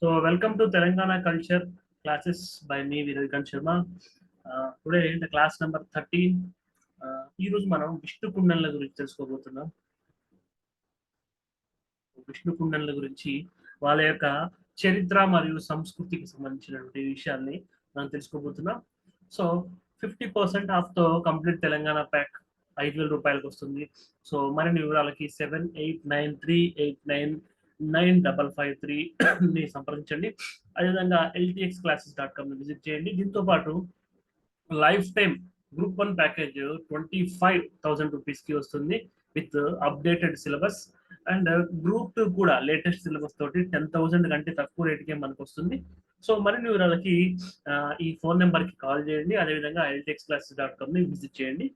So welcome to Telangana Culture classes by me Viral Sharma. Today the class number 13. ఈ రోజు మనం విష్ణు కుండల గురించి తెలుసుకోబోతున్నాం. విష్ణు కుండల గురించి వాళ్ళ యొక్క చరిత్ర మరియు సంస్కృతికి సంబంధించినటువంటి విషయాల్ని మనం తెలుసుకోబోతున్నాం. సో 50% ఆఫ్ తో కంప్లీట్ తెలంగాణ ప్యాక్ 5,000 రూపాయలకు వస్తుంది. సో మరిన్ని వివరాలకి 7893899553 ని సంప్రదించండి. అదేవిధంగా ltxclasses.com ని విజిట్ చేయండి. దీంతో పాటు life time group 1 package 25,000 rupees కి వస్తుంది with updated syllabus. And group 2 కూడా లేటెస్ట్ సిలబస్ తోటి 10,000 కంటే తక్కువ రేటుకే మనకు వస్తుంది. సో మరిన్ని వివరాలకి ఈ ఫోన్ నెంబర్ కి కాల్ చేయండి. అదేవిధంగా ltxclasses.com ని విజిట్ చేయండి.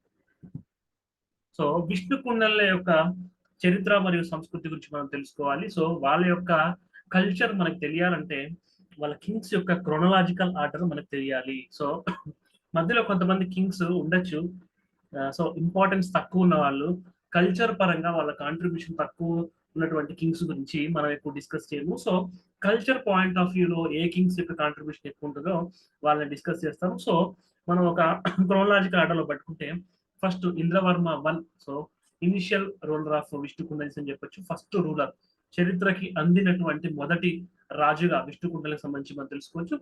సో విష్ణు కుండల యొక్క చరిత్ర మరియు సంస్కృతి గురించి మనం తెలుసుకోవాలి. సో వాళ్ళ యొక్క కల్చర్ మనకు తెలియాలంటే వాళ్ళ కింగ్స్ యొక్క క్రోనలాజికల్ ఆర్డర్ మనకు తెలియాలి. సో మధ్యలో కొంతమంది కింగ్స్ ఉండొచ్చు, సో ఇంపార్టెన్స్ తక్కువ ఉన్న వాళ్ళు, కల్చర్ పరంగా వాళ్ళ కాంట్రిబ్యూషన్ తక్కువ ఉన్నటువంటి కింగ్స్ గురించి మనం ఎక్కువ డిస్కస్ చేయము. సో కల్చర్ పాయింట్ ఆఫ్ వ్యూలో ఏ కింగ్స్ యొక్క కాంట్రిబ్యూషన్ ఎక్కువ ఉంటుందో వాళ్ళని డిస్కస్ చేస్తాము. సో మనం ఒక క్రోనలాజికల్ ఆర్డర్ లో పట్టుకుంటే first Indravarma 1. So initial ruler of Vishnukundals అని చెప్పొచ్చు. ఫస్ట్ రూలర్, చరిత్రకి అందినటువంటి మొదటి రాజుగా విష్ణు కుండలకు సంబంధించి మనం తెలుసుకోవచ్చు.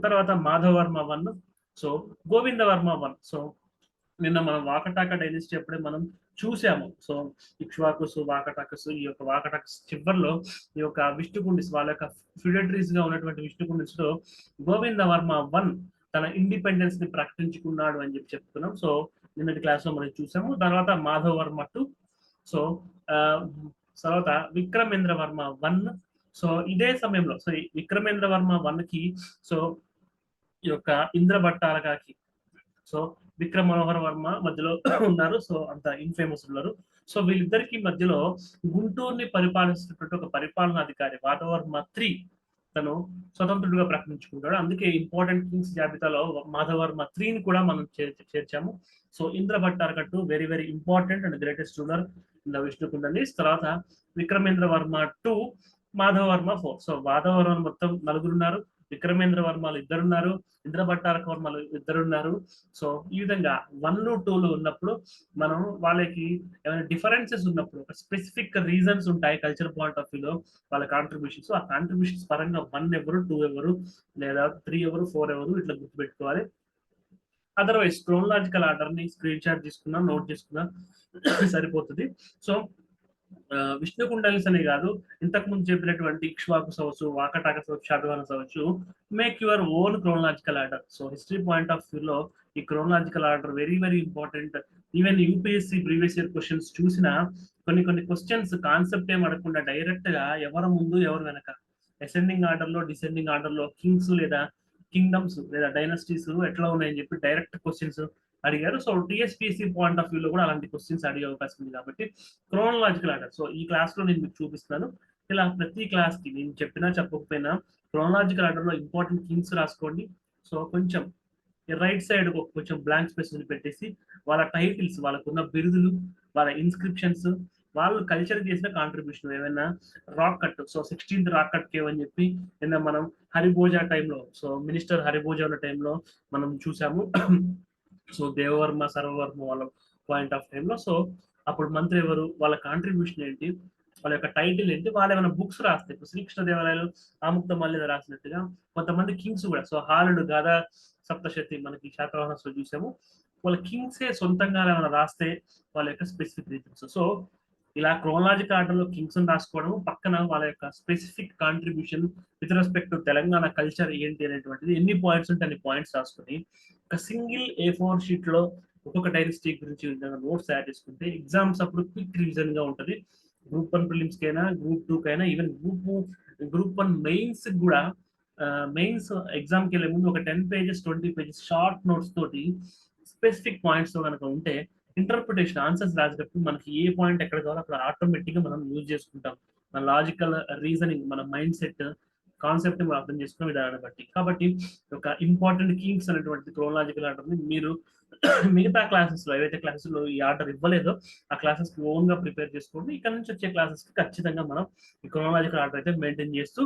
తర్వాత మాధవవర్మ 1. సో గోవిందవర్మ 1. సో నిన్న మనం వాకటాక డైనెస్టీ అప్పుడే మనం చూసాము. సో ఇక్ష్వాకుసు, వాకటాకసు, ఈ యొక్క వాకటాకస్ చివరిలో ఈ యొక్క విష్ణుకుండిస్ వాళ్ళ యొక్క ఫ్యూడటరీస్ గా ఉన్నటువంటి విష్ణుకుండిస్ లో గోవిందవర్మ 1 తన ఇండిపెండెన్స్ ని ప్రకటించుకున్నాడు అని చెప్పుకున్నాం. సో నిన్నటి క్లాస్ లో మనం చూసాము. తర్వాత మాధవవర్మ 2. సో తర్వాత విక్రమేంద్రవర్మ 1. సో ఇదే సమయంలో సో విక్రమేంద్రవర్మ 1 కి సో ఈ యొక్క ఇంద్రభట్టారకాకి సో విక్రమ్ మనోహర్ వర్మ మధ్యలో ఉన్నారు. సో అంత ఇన్ఫేమస్ ఉన్నారు. సో వీళ్ళిద్దరికి మధ్యలో గుంటూరుని పరిపాలిస్తున్నటువంటి ఒక పరిపాలనాధికారి మాధవవర్మ 3 తను స్వతంత్రుడిగా ప్రకటించుకుంటాడు. అందుకే ఇంపార్టెంట్ కింగ్స్ జాబితాలో మాధవవర్మ 3ని కూడా మనం చేర్చాము. సో ఇంద్రభట్టారకట్టు very very important and greatest ruler in the Vishnukundalis. తర్వాత విక్రమేంద్రవర్మ 2, మాధవవర్మ 4. సో మాధవవర్మ మొత్తం 4 ఉన్నారు, విక్రమేంద్రవర్మలు 2 ఉన్నారు, ఇంద్రభట్టారక వర్మలు 2 ఉన్నారు. సో ఈ విధంగా 1, 2 ఉన్నప్పుడు మనం వాళ్ళకి ఏమైనా డిఫరెన్సెస్ ఉన్నప్పుడు స్పెసిఫిక్ రీజన్స్ ఉంటాయి కల్చర్ పాయింట్ ఆఫ్ వ్యూలో వాళ్ళ కాంట్రిబ్యూషన్స్. ఆ కాంట్రిబ్యూషన్స్ పరంగా 1 ఎవరు, 2 ఎవరు, లేదా 3 ఎవరు, 4 ఎవరు ఇట్లా గుర్తుపెట్టుకోవాలి. అదర్వైజ్ క్రోనలాజికల్ ఆర్డర్ ని స్క్రీన్ షాట్ తీసుకున్నా, నోట్ చేసుకున్నా సరిపోతుంది. సో విష్ణు కుండలిస్ అనే కాదు, ఇంతకు ముందు చెప్పినటువంటి ఇక్ష్వాకు అవ్వచ్చు, వాకటాక అవ్వచ్చు, శాతవాహనస్ అవ్వచ్చు, make your own chronological order. So history point of view లో ఈ chronological order very very important. Even UPSC previous year questions చూసినా కొన్ని క్వశ్చన్స్ కాన్సెప్ట్ ఏం అడగకుండా డైరెక్ట్ గా ఎవరు ముందు ఎవరు వెనక, అసెండింగ్ ఆర్డర్ లో, డిసెండింగ్ ఆర్డర్ లో కింగ్స్ లేదా కింగ్డమ్స్ లేదా డైనస్టీస్ ఎట్లా ఉన్నాయని చెప్పి డైరెక్ట్ క్వశ్చన్స్ అడిగారు. సో టీఎస్పీసీ పాయింట్ ఆఫ్ వ్యూలో కూడా అలాంటి క్వశ్చన్స్ అడిగే అవకాశం ఉంది. కాబట్టి క్రోనలాజికల్ ఆర్డర్ సో ఈ క్లాస్ లో నేను మీకు చూపిస్తాను. ఇలా ప్రతి క్లాస్ కి నేను చెప్పినా చెప్పకపోయినా క్రోనలాజికల్ ఆర్డర్ లో ఇంపార్టెంట్ కింగ్స్ రాసుకోండి. సో కొంచెం రైట్ సైడ్ కొంచెం బ్లాంక్ స్పేస్ పెట్టేసి వాళ్ళ టైటిల్స్, వాళ్ళకున్న బిరుదులు, వాళ్ళ ఇన్స్క్రిప్షన్స్, వాళ్ళు కల్చర్ చేసిన కాంట్రిబ్యూషన్ ఏమైనా rock cut. So 16th rock cut cave అని చెప్పి నిన్న మనం హరిభోజా టైంలో, సో మినిస్టర్ హరిభోజా ఉన్న టైంలో మనం చూసాము. సో దేవవర్మ, సర్వవర్మ వాళ్ళ పాయింట్ ఆఫ్ టైంలో. సో అప్పుడు మంత్రి ఎవరు, వాళ్ళ కాంట్రిబ్యూషన్ ఏంటి, వాళ్ళ యొక్క టైటిల్ ఏంటి, వాళ్ళు ఏమైనా బుక్స్ రాస్తే ఇప్పుడు శ్రీకృష్ణదేవరాయలు, ఆముక్త మల్లిద రాసినట్టుగా కొంతమంది కింగ్స్ కూడా, సో హాలుడు, గాదా సప్తశతి మనకి శాతవాహనస్ లో చూసాము, వాళ్ళ కింగ్సే సొంతంగా ఏమైనా రాస్తే వాళ్ళ యొక్క స్పెసిఫిక్ రీజన్స్. సో ఇలా క్రోనలాజికల్ ఆర్డర్ లో కింగ్స్ రాసుకోవడం, పక్కన వాళ్ళ యొక్క specific contribution with respect to Telangana culture ఏంటి అనేటువంటిది ఎన్ని పాయింట్స్ ఉంటే అన్ని పాయింట్స్ రాసుకొని ఒక సింగిల్ A4 షీట్ లో ఒక్కొక్క డైనస్టీ గురించి నోట్స్ యాడ్ చేసుకుంటే ఎగ్జామ్స్ అప్పుడు క్విక్ రివిజన్ గా ఉంటుంది. గ్రూప్ 1 ప్రిలిమ్స్ కైనా, గ్రూప్ 2 కైనా, ఈవెన్ గ్రూప్ 1 మెయిన్స్ కూడా మెయిన్స్ ఎగ్జామ్కి వెళ్ళే ముందు ఒక 10 pages 20 pages షార్ట్ నోట్స్ తోటి స్పెసిఫిక్ పాయింట్స్ తో కనుక ఉంటే ఇంటర్ప్రిటేషన్ ఆన్సర్స్ రాసేటప్పుడు మనకి ఏ పాయింట్ ఎక్కడ కావాలో అక్కడ ఆటోమేటిక్ గా మనం యూజ్ చేసుకుంటాం. మన లాజికల్ రీజనింగ్, మన మైండ్ సెట్ కాన్సెప్ట్ మనం అర్థం చేసుకున్న విధానాన్ని బట్టి. కాబట్టి ఒక ఇంపార్టెంట్ కింగ్స్ అనేటువంటి క్రోనలాజికల్ ఆర్డర్ ని మీరు మిగతా క్లాసెస్ లో ఏవైతే క్లాసెస్ లో ఈ ఆర్డర్ ఇవ్వలేదో ఆ క్లాసెస్ కి ఓన్ గా ప్రిపేర్ చేసుకోండి. ఇక్కడ నుంచి వచ్చే క్లాసెస్ కి ఖచ్చితంగా మనం ఈ క్రోనలాజికల్ ఆర్డర్ అయితే మెయింటైన్ చేస్తూ,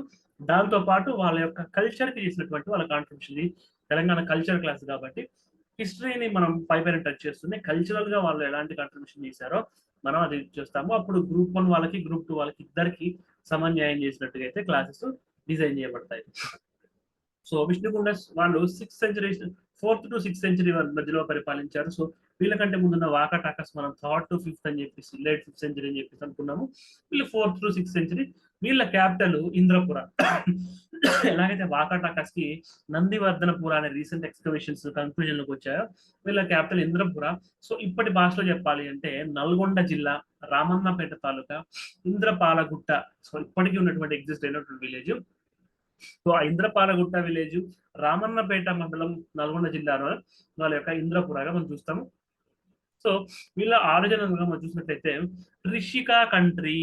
దాంతో పాటు వాళ్ళ యొక్క కల్చర్ కి చేసినటువంటి వాళ్ళ కాంట్రిబ్యూషన్, తెలంగాణ కల్చర్ క్లాస్ కాబట్టి హిస్టరీని మనం పైపైన టచ్ చేస్తుంది. కల్చరల్ గా వాళ్ళు ఎలాంటి కాంట్రిబ్యూషన్ చేశారో మనం అది చూస్తాము. అప్పుడు గ్రూప్ 1 వాళ్ళకి, గ్రూప్ 2 వాళ్ళకి ఇద్దరికి సమన్యాయం చేసినట్టుగా అయితే క్లాసెస్ డిజైన్ చేయబడతాయి. సో విష్ణుకుండ వాళ్ళు 6th century, 4th to 6th century మధ్యలో పరిపాలించారు. సో వీళ్ళకంటే ముందున్న వాకాటాకస్ మనం 3rd to 5th అని చెప్పేసి, లేట్ 5th సెంచరీ అని చెప్పేసి అనుకున్నాము. వీళ్ళు 4th to 6th సెంచరీ. వీళ్ళ క్యాపిటల్ ఇంద్రపుర. ఎలాగైతే వాకాటాకస్ కి నందివర్ధనపుర అనే రీసెంట్ ఎక్స్కవేషన్స్ కన్క్లూజన్ లోకి వచ్చాయో, వీళ్ళ క్యాపిటల్ ఇంద్రపుర. సో ఇప్పటి భాషలో చెప్పాలి అంటే నల్గొండ జిల్లా రామన్నపేట తాలూకా ఇంద్రపాలగుట్ట, సో ఇప్పటికీ ఉన్నటువంటి ఎగ్జిస్ట్ అయినటువంటి విలేజ్. సో ఆ ఇంద్రపాలగుట్ట విలేజ్ రామన్నపేట మండలం నల్గొండ జిల్లాలో వాళ్ళ యొక్క ఇంద్రపురగా మనం చూస్తాము. సో వీళ్ళ ఆరిజిన్ మనం చూసినట్లయితే రిషికా కంట్రీ,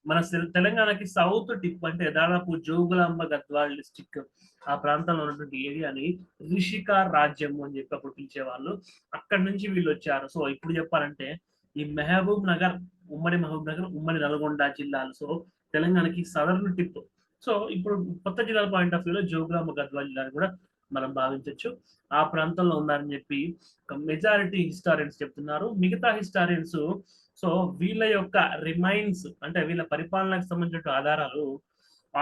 మన తెలంగాణకి సౌత్ టిప్ అంటే దాదాపు జోగులాంబ గద్వాల్ డిస్టిక్ ఆ ప్రాంతంలో ఉన్నటువంటి ఏరియాని రిషికా రాజ్యం అని చెప్పి అప్పుడు పిలిచేవాళ్ళు. అక్కడి నుంచి వీళ్ళు వచ్చారు. సో ఇప్పుడు చెప్పాలంటే ఈ మహబూబ్ నగర్, ఉమ్మడి మహబూబ్ నగర్, ఉమ్మడి నల్గొండ జిల్లాలు సో తెలంగాణకి సదర్న్ టిప్. సో ఇప్పుడు కొత్త జిల్లాల పాయింట్ ఆఫ్ వ్యూలో జోగులాంబ గద్వాల్ జిల్లాని కూడా మనం భావించవచ్చు. ఆ ప్రాంతంలో ఉన్నారని చెప్పి మెజారిటీ హిస్టారియన్స్ చెప్తున్నారు. మిగతా హిస్టారియన్స్ సో వీళ్ళ యొక్క రిమైన్స్ అంటే వీళ్ళ పరిపాలనకు సంబంధించిన ఆధారాలు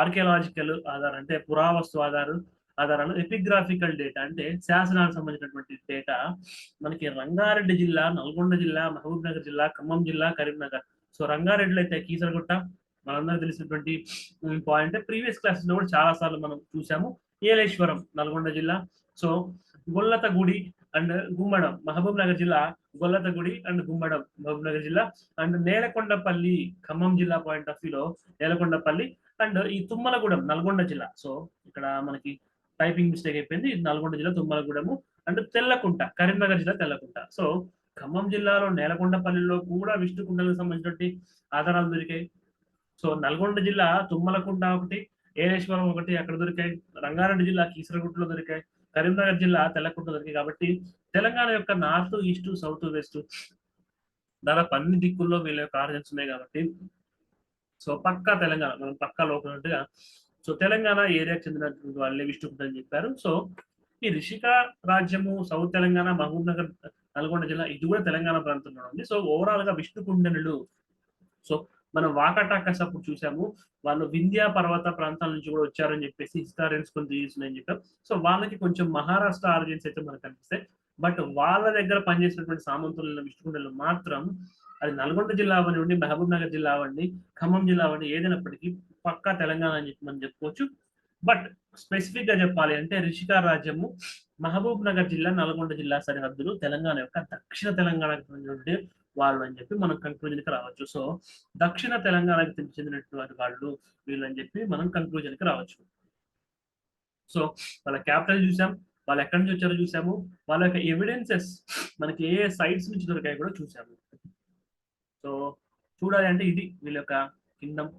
ఆర్కియాలజికల్ ఆధారం అంటే పురావస్తు ఆధారాలు, ఎపిగ్రాఫికల్ డేటా అంటే శాసనాలకు సంబంధించినటువంటి డేటా మనకి రంగారెడ్డి జిల్లా, నల్గొండ జిల్లా, మహబూబ్ నగర్ జిల్లా, ఖమ్మం జిల్లా, కరీంనగర్. సో రంగారెడ్డిలో అయితే కీసరగుట్ట మనందరూ తెలిసినటువంటి పాయింట్, ప్రీవియస్ క్లాసెస్ లో కూడా చాలా సార్లు మనం చూసాము. ఏలేశ్వరం నల్గొండ జిల్లా. సో గొల్లతగుడి అండ్ గుమ్మడం మహబూబ్ నగర్ జిల్లా, గొల్లతగుడి అండ్ గుమ్మడం మహబూబ్ నగర్ జిల్లా, అండ్ నేలకొండపల్లి ఖమ్మం జిల్లా పాయింట్ ఆఫ్ వ్యూలో నేలకొండపల్లి, అండ్ ఈ తుమ్మలగూడెం నల్గొండ జిల్లా. సో ఇక్కడ మనకి టైపింగ్ మిస్టేక్ అయిపోయింది. నల్గొండ జిల్లా తుమ్మలగూడెము, అండ్ తెల్లకుంట కరీంనగర్ జిల్లా తెల్లకుంట. సో ఖమ్మం జిల్లాలో నేలకొండపల్లిలో కూడా విష్ణుకుండలకు సంబంధించినటువంటి ఆధారాలు దొరికాయి. సో నల్గొండ జిల్లా తుమ్మలకుంట ఒకటి, ఏలేశ్వరం ఒకటి అక్కడ దొరికాయి. రంగారెడ్డి జిల్లా కీసరగుట్టలో దొరికాయి. కరీంనగర్ జిల్లా తెల్లకుంట దొరికాయి. కాబట్టి తెలంగాణ యొక్క నార్త్, ఈస్ట్, సౌత్, వెస్ట్ దాదాపు అన్ని దిక్కుల్లో వీళ్ళ యొక్క ఆర్జన్స్ ఉన్నాయి కాబట్టి సో పక్కా తెలంగాణ మనం పక్కా లోకల్గా సో తెలంగాణ ఏరియాకి చెందినటువంటి వాళ్ళే విష్ణుకుంట అని చెప్పారు. సో ఈ రిషికా రాజ్యము సౌత్ తెలంగాణ, మహబూబ్ నగర్, నల్గొండ జిల్లా ఇది కూడా తెలంగాణ ప్రాంతంలో ఉంది. సో ఓవరాల్ గా విష్ణుకుండనులు సో మనం వాకాటాకస్ అప్పుడు చూసాము, వాళ్ళు వింధ్యా పర్వత ప్రాంతాల నుంచి కూడా వచ్చారని చెప్పేసి హిస్టారియన్స్ కొన్ని తీసుకున్నాయని చెప్పాం. సో వాళ్ళకి కొంచెం మహారాష్ట్ర ఆరిజిన్స్ అయితే మనకు కనిపిస్తాయి. బట్ వాళ్ళ దగ్గర పనిచేసినటువంటి సామంతుల విష్ణుకుండలు మాత్రం అది నల్గొండ జిల్లా అవనివ్వండి, మహబూబ్ నగర్ జిల్లా అవ్వండి, ఖమ్మం జిల్లా అవ్వండి, ఏదైనప్పటికీ పక్కా తెలంగాణ అని చెప్పి మనం చెప్పుకోవచ్చు. బట్ స్పెసిఫిక్ గా చెప్పాలి అంటే రిషికా రాజ్యము మహబూబ్ నగర్ జిల్లా, నల్గొండ జిల్లా సరిహద్దులు తెలంగాణ యొక్క దక్షిణ తెలంగాణకు వాళ్ళు అని చెప్పి మనం కన్క్లూజన్ కి రావచ్చు. సో దక్షిణ తెలంగాణకు చెందినటువంటి వాళ్ళు వీళ్ళు అని చెప్పి మనం కన్క్లూజన్ కి రావచ్చు. సో వాళ్ళ క్యాపిటల్ చూసాం, వాళ్ళు ఎక్కడి నుంచి వచ్చారో చూసాము, వాళ్ళ యొక్క ఎవిడెన్సెస్ మనకి ఏ సైట్స్ నుంచి దొరికాయి కూడా చూసాము. సో చూడాలి అంటే ఇది వీళ్ళ యొక్క కింగ్డమ్.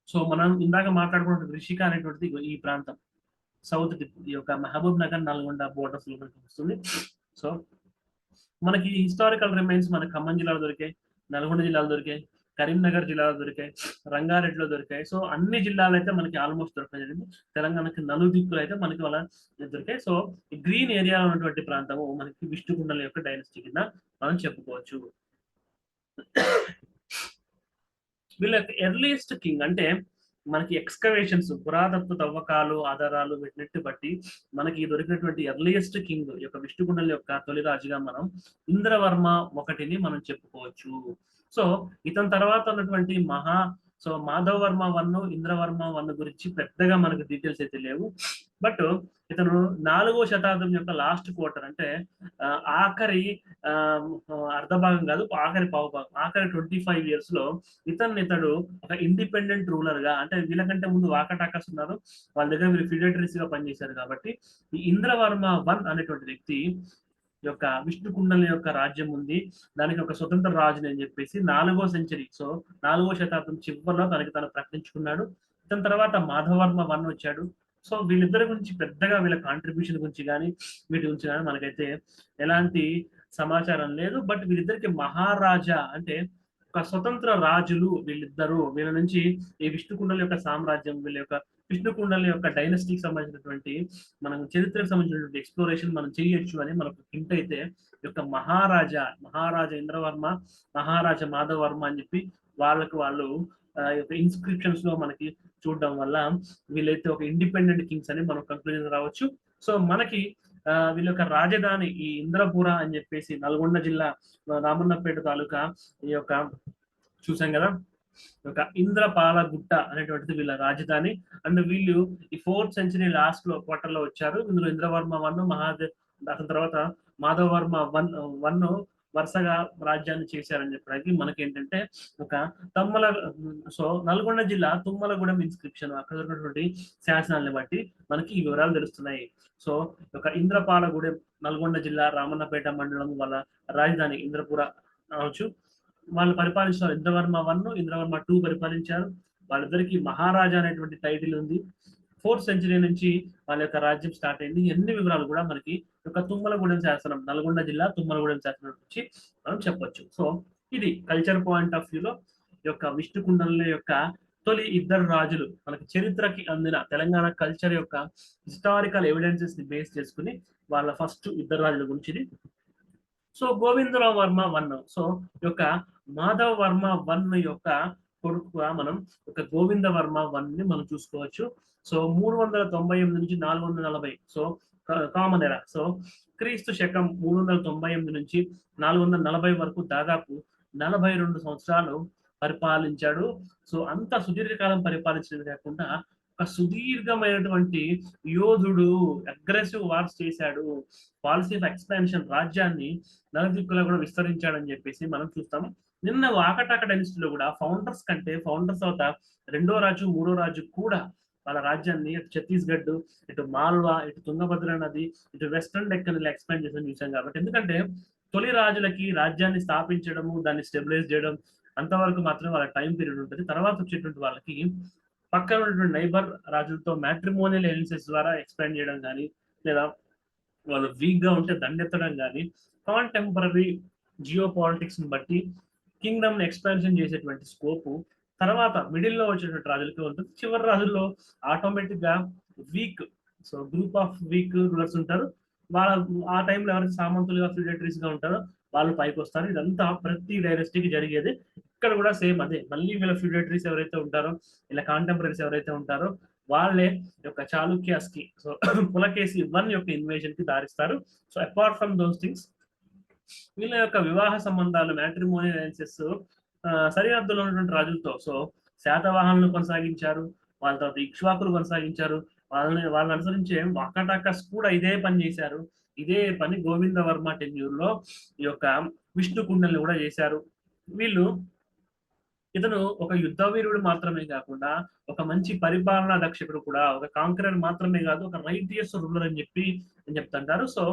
సో మనం ఇందాక మాట్లాడుకున్న రిషిక అనేటువంటిది ఈ ప్రాంతం సౌత్ ఈ యొక్క మహబూబ్ నగర్, నల్గొండ బోర్డర్స్ లో వస్తుంది. సో మనకి హిస్టారికల్ రిమైన్స్ మన ఖమ్మం జిల్లాలో దొరికాయి, నల్గొండ జిల్లాలో దొరికాయి, కరీంనగర్ జిల్లాలో దొరికాయి, రంగారెడ్డిలో దొరికాయి. సో అన్ని జిల్లాలు అయితే మనకి ఆల్మోస్ట్ దొరకలేదు. తెలంగాణకి నలుదిక్కులు అయితే మనకి వాళ్ళ దొరికాయి. సో ఈ గ్రీన్ ఏరియాలో ఉన్నటువంటి ప్రాంతము మనకి విష్ణుకుండల యొక్క డైనస్టీ కింద మనం చెప్పుకోవచ్చు. వీళ్ళ యొక్క ఎర్లియస్ట్ కింగ్ అంటే మనకి ఎక్స్కవేషన్స్, పురాతత్వ తవ్వకాలు, ఆధారాలు వీటిని బట్టి మనకి దొరికినటువంటి ఎర్లియస్ట్ కింగ్ యొక్క విష్ణుకుండల యొక్క తొలి రాజుగా మనం ఇంద్రవర్మ ఒకటిని మనం చెప్పుకోవచ్చు. సో ఇతని తర్వాత ఉన్నటువంటి మాధవ వర్మ 1, ఇంద్రవర్మ 1 గురించి పెద్దగా మనకు డీటెయిల్స్ అయితే లేవు. బట్ ఇతను 4వ శతాబ్దం యొక్క లాస్ట్ క్వార్టర్ అంటే ఆఖరి అర్ధభాగం కాదు, ఆఖరి పావుభాగం, ఆఖరి 25 years లో ఇతడు ఒక ఇండిపెండెంట్ రూలర్ గా, అంటే వీళ్ళకంటే ముందు వాకటాకస్ ఉన్నారు, వాళ్ళ దగ్గర వీళ్ళు ఫిడేటరీస్ గా పనిచేశారు. కాబట్టి ఈ ఇంద్రవర్మ 1 అనేటువంటి వ్యక్తి యొక్క విష్ణు కుండల యొక్క రాజ్యం ఉంది. దానికి ఒక స్వతంత్ర రాజుని అని చెప్పేసి 4వ సెంచరీ, సో 4వ శతాబ్దం చివరిలో తనకి తను ప్రకటించుకున్నాడు. దాని తర్వాత మాధవర్మ వన్ వచ్చాడు. సో వీళ్ళిద్దరి గురించి పెద్దగా వీళ్ళ కాంట్రిబ్యూషన్ గురించి కానీ వీటి గురించి కానీ మనకైతే ఎలాంటి సమాచారం లేదు. బట్ వీళ్ళిద్దరికి మహారాజా అంటే ఒక స్వతంత్ర రాజులు వీళ్ళిద్దరూ. వీళ్ళ నుంచి ఈ విష్ణుకుండల యొక్క సామ్రాజ్యం, వీళ్ళ యొక్క విష్ణుకుండల యొక్క డైనస్టీకి సంబంధించినటువంటి మనం చరిత్రకు సంబంధించినటువంటి ఎక్స్ప్లోరేషన్ మనం చేయొచ్చు అని మనకు హింట్ అయితే, ఈ యొక్క మహారాజా ఇంద్రవర్మ, మహారాజా మాధవర్మ అని చెప్పి వాళ్ళకు వాళ్ళు యొక్క ఇన్స్క్రిప్షన్స్ లో మనకి చూడడం వల్ల వీళ్ళైతే ఒక ఇండిపెండెంట్ కింగ్స్ అని మనం కంక్లూజన్ రావచ్చు. సో మనకి వీళ్ళ యొక్క రాజధాని ఈ ఇంద్రపుర అని చెప్పేసి నల్గొండ జిల్లా రామన్నపేట తాలూకా ఈ యొక్క చూసాం కదా, ఒక ఇంద్రపాలగుట్ట అనేటువంటిది వీళ్ళ రాజధాని. అండ్ వీళ్ళు ఈ 4th సెంచరీ లాస్ట్ లో క్వార్టర్ లో వచ్చారు. ఇందులో ఇంద్రవర్మ వన్, అతని తర్వాత మాధవవర్మ వన్ వరుసగా రాజ్యాన్ని చేశారని చెప్పడానికి మనకి ఏంటంటే ఒక తమ్మల, సో నల్గొండ జిల్లా తుమ్మలగూడెం ఇన్స్క్రిప్షన్ అక్కడ ఉన్నటువంటి శాసనాలను బట్టి మనకి ఈ వివరాలు తెలుస్తున్నాయి. సో ఒక ఇంద్రపాలగూడెం నల్గొండ జిల్లా రామన్నపేట మండలం వాళ్ళ రాజధాని ఇంద్రపుర అనవచ్చు. వాళ్ళు పరిపాలించారు. ఇంద్రవర్మ వన్, ఇంద్రవర్మ టూ పరిపాలించారు. వాళ్ళిద్దరికి మహారాజా అనేటువంటి టైటిల్ ఉంది. 4th సెంచరీ నుంచి వాళ్ళ యొక్క రాజ్యం స్టార్ట్ అయింది. ఎన్ని వివరాలు కూడా మనకి యొక్క తుమ్మలగూడెం శాసనం, నల్గొండ జిల్లా తుమ్మలగూడెం శాసనం నుంచి మనం చెప్పొచ్చు. సో ఇది కల్చర్ పాయింట్ ఆఫ్ వ్యూలో యొక్క విష్ణుకుండల యొక్క తొలి ఇద్దరు రాజులు మనకి చరిత్రకి అందిన తెలంగాణ కల్చర్ యొక్క హిస్టారికల్ ఎవిడెన్సెస్ ని బేస్ చేసుకుని వాళ్ళ ఫస్ట్ ఇద్దరు రాజుల గురించి. So Govindarao Varma one, so యొక్క మాధవ్ వర్మ వన్ యొక్క కొడుకుగా మనం ఒక గోవింద వర్మ వన్ ని మనం చూసుకోవచ్చు. సో 398 నుంచి 440, సో కామన్ ఎరా. సో క్రీస్తు శకం 398 నుంచి 440 వరకు దాదాపు 42 సంవత్సరాలు పరిపాలించాడు. సో అంత సుదీర్ఘకాలం పరిపాలించడం కాకుండా ఒక సుదీర్ఘమైనటువంటి యోధుడు, అగ్రెసివ్ వార్స్ చేశాడు, పాలసీ ఆఫ్ ఎక్స్పాన్షన్, రాజ్యాన్ని నలుదిక్కులా కూడా విస్తరించాడని చెప్పేసి మనం చూస్తాము. నిన్న వాకటాక డైనస్టీలో కూడా ఫౌండర్స్ కంటే ఫౌండర్స్ అవుత రెండో రాజు మూడో రాజు కూడా వాళ్ళ రాజ్యాన్ని ఇటు ఛత్తీస్గఢ్, ఇటు మాల్వా, ఇటు తుంగభద్ర నది, ఇటు వెస్టర్న్ డెక్కన్ ఇలా ఎక్స్పాండ్ చేసి చూసాం. కాబట్టి ఎందుకంటే తొలి రాజులకి రాజ్యాన్ని స్థాపించడము, దాన్ని స్టెబిలైజ్ చేయడం అంతవరకు మాత్రమే వాళ్ళ టైం పీరియడ్ ఉంటుంది. తర్వాత వచ్చేటువంటి వాళ్ళకి పక్కన ఉన్నటువంటి నైబర్ రాజులతో మ్యాట్రిమోనియల్ ఎలియన్సెస్ ద్వారా ఎక్స్పాండ్ చేయడం కానీ, లేదా వాళ్ళు వీక్ గా ఉంటే దండెత్తడం కానీ, కాంటెంపరీ జియో పాలిటిక్స్ ని బట్టి కింగ్డమ్ ఎక్స్పాన్షన్ చేసేటువంటి స్కోప్ తర్వాత మిడిల్ లో వచ్చేటువంటి రాజులకి ఉంటుంది. చివరి రాజుల్లో ఆటోమేటిక్ గా week, so group of week rulers ఉంటారు. వాళ్ళ ఆ టైంలో ఎవరైతే సామంతులుగా ఫిడేటరీస్ గా ఉంటారో వాళ్ళు పైకి వస్తారు. ఇదంతా ప్రతి డైనస్టీకి జరిగేది. ఇక్కడ కూడా సేమ్ అదే. మళ్ళీ వీళ్ళ ఫిడేటరీస్ ఎవరైతే ఉంటారో, ఇలా కాంటెంపరీస్ ఎవరైతే ఉంటారో వాళ్ళే యొక్క చాళుక్యాస్ కి, సో పులకేసి వన్ యొక్క ఇన్వేషన్ కి దారిస్తారు. So apart from those things వీళ్ళ యొక్క వివాహ సంబంధాలు, మ్యాట్రిమోనియల్ అలయన్సెస్ సరిహద్దులో ఉన్నటువంటి రాజులతో, సో శాతవాహనులు కొనసాగించారు, వాళ్ళ తర్వాత ఇక్ష్వాకులు కొనసాగించారు, వాళ్ళని అనుసరించే వాకటాకస్ కూడా ఇదే పని చేశారు. ఇదే పని గోవింద వర్మ టెన్యూర్ లో ఈ యొక్క విష్ణు కుండల్ని కూడా చేశారు. వీళ్ళు ఇతను ఒక యుద్ధ వీరుడు మాత్రమే కాకుండా ఒక మంచి పరిపాలనా దక్షకుడు కూడా, ఒక కాంకరర్ మాత్రమే కాదు, ఒక రైటియస్ రూలర్ అని చెప్పి చెప్తుంటారు. సో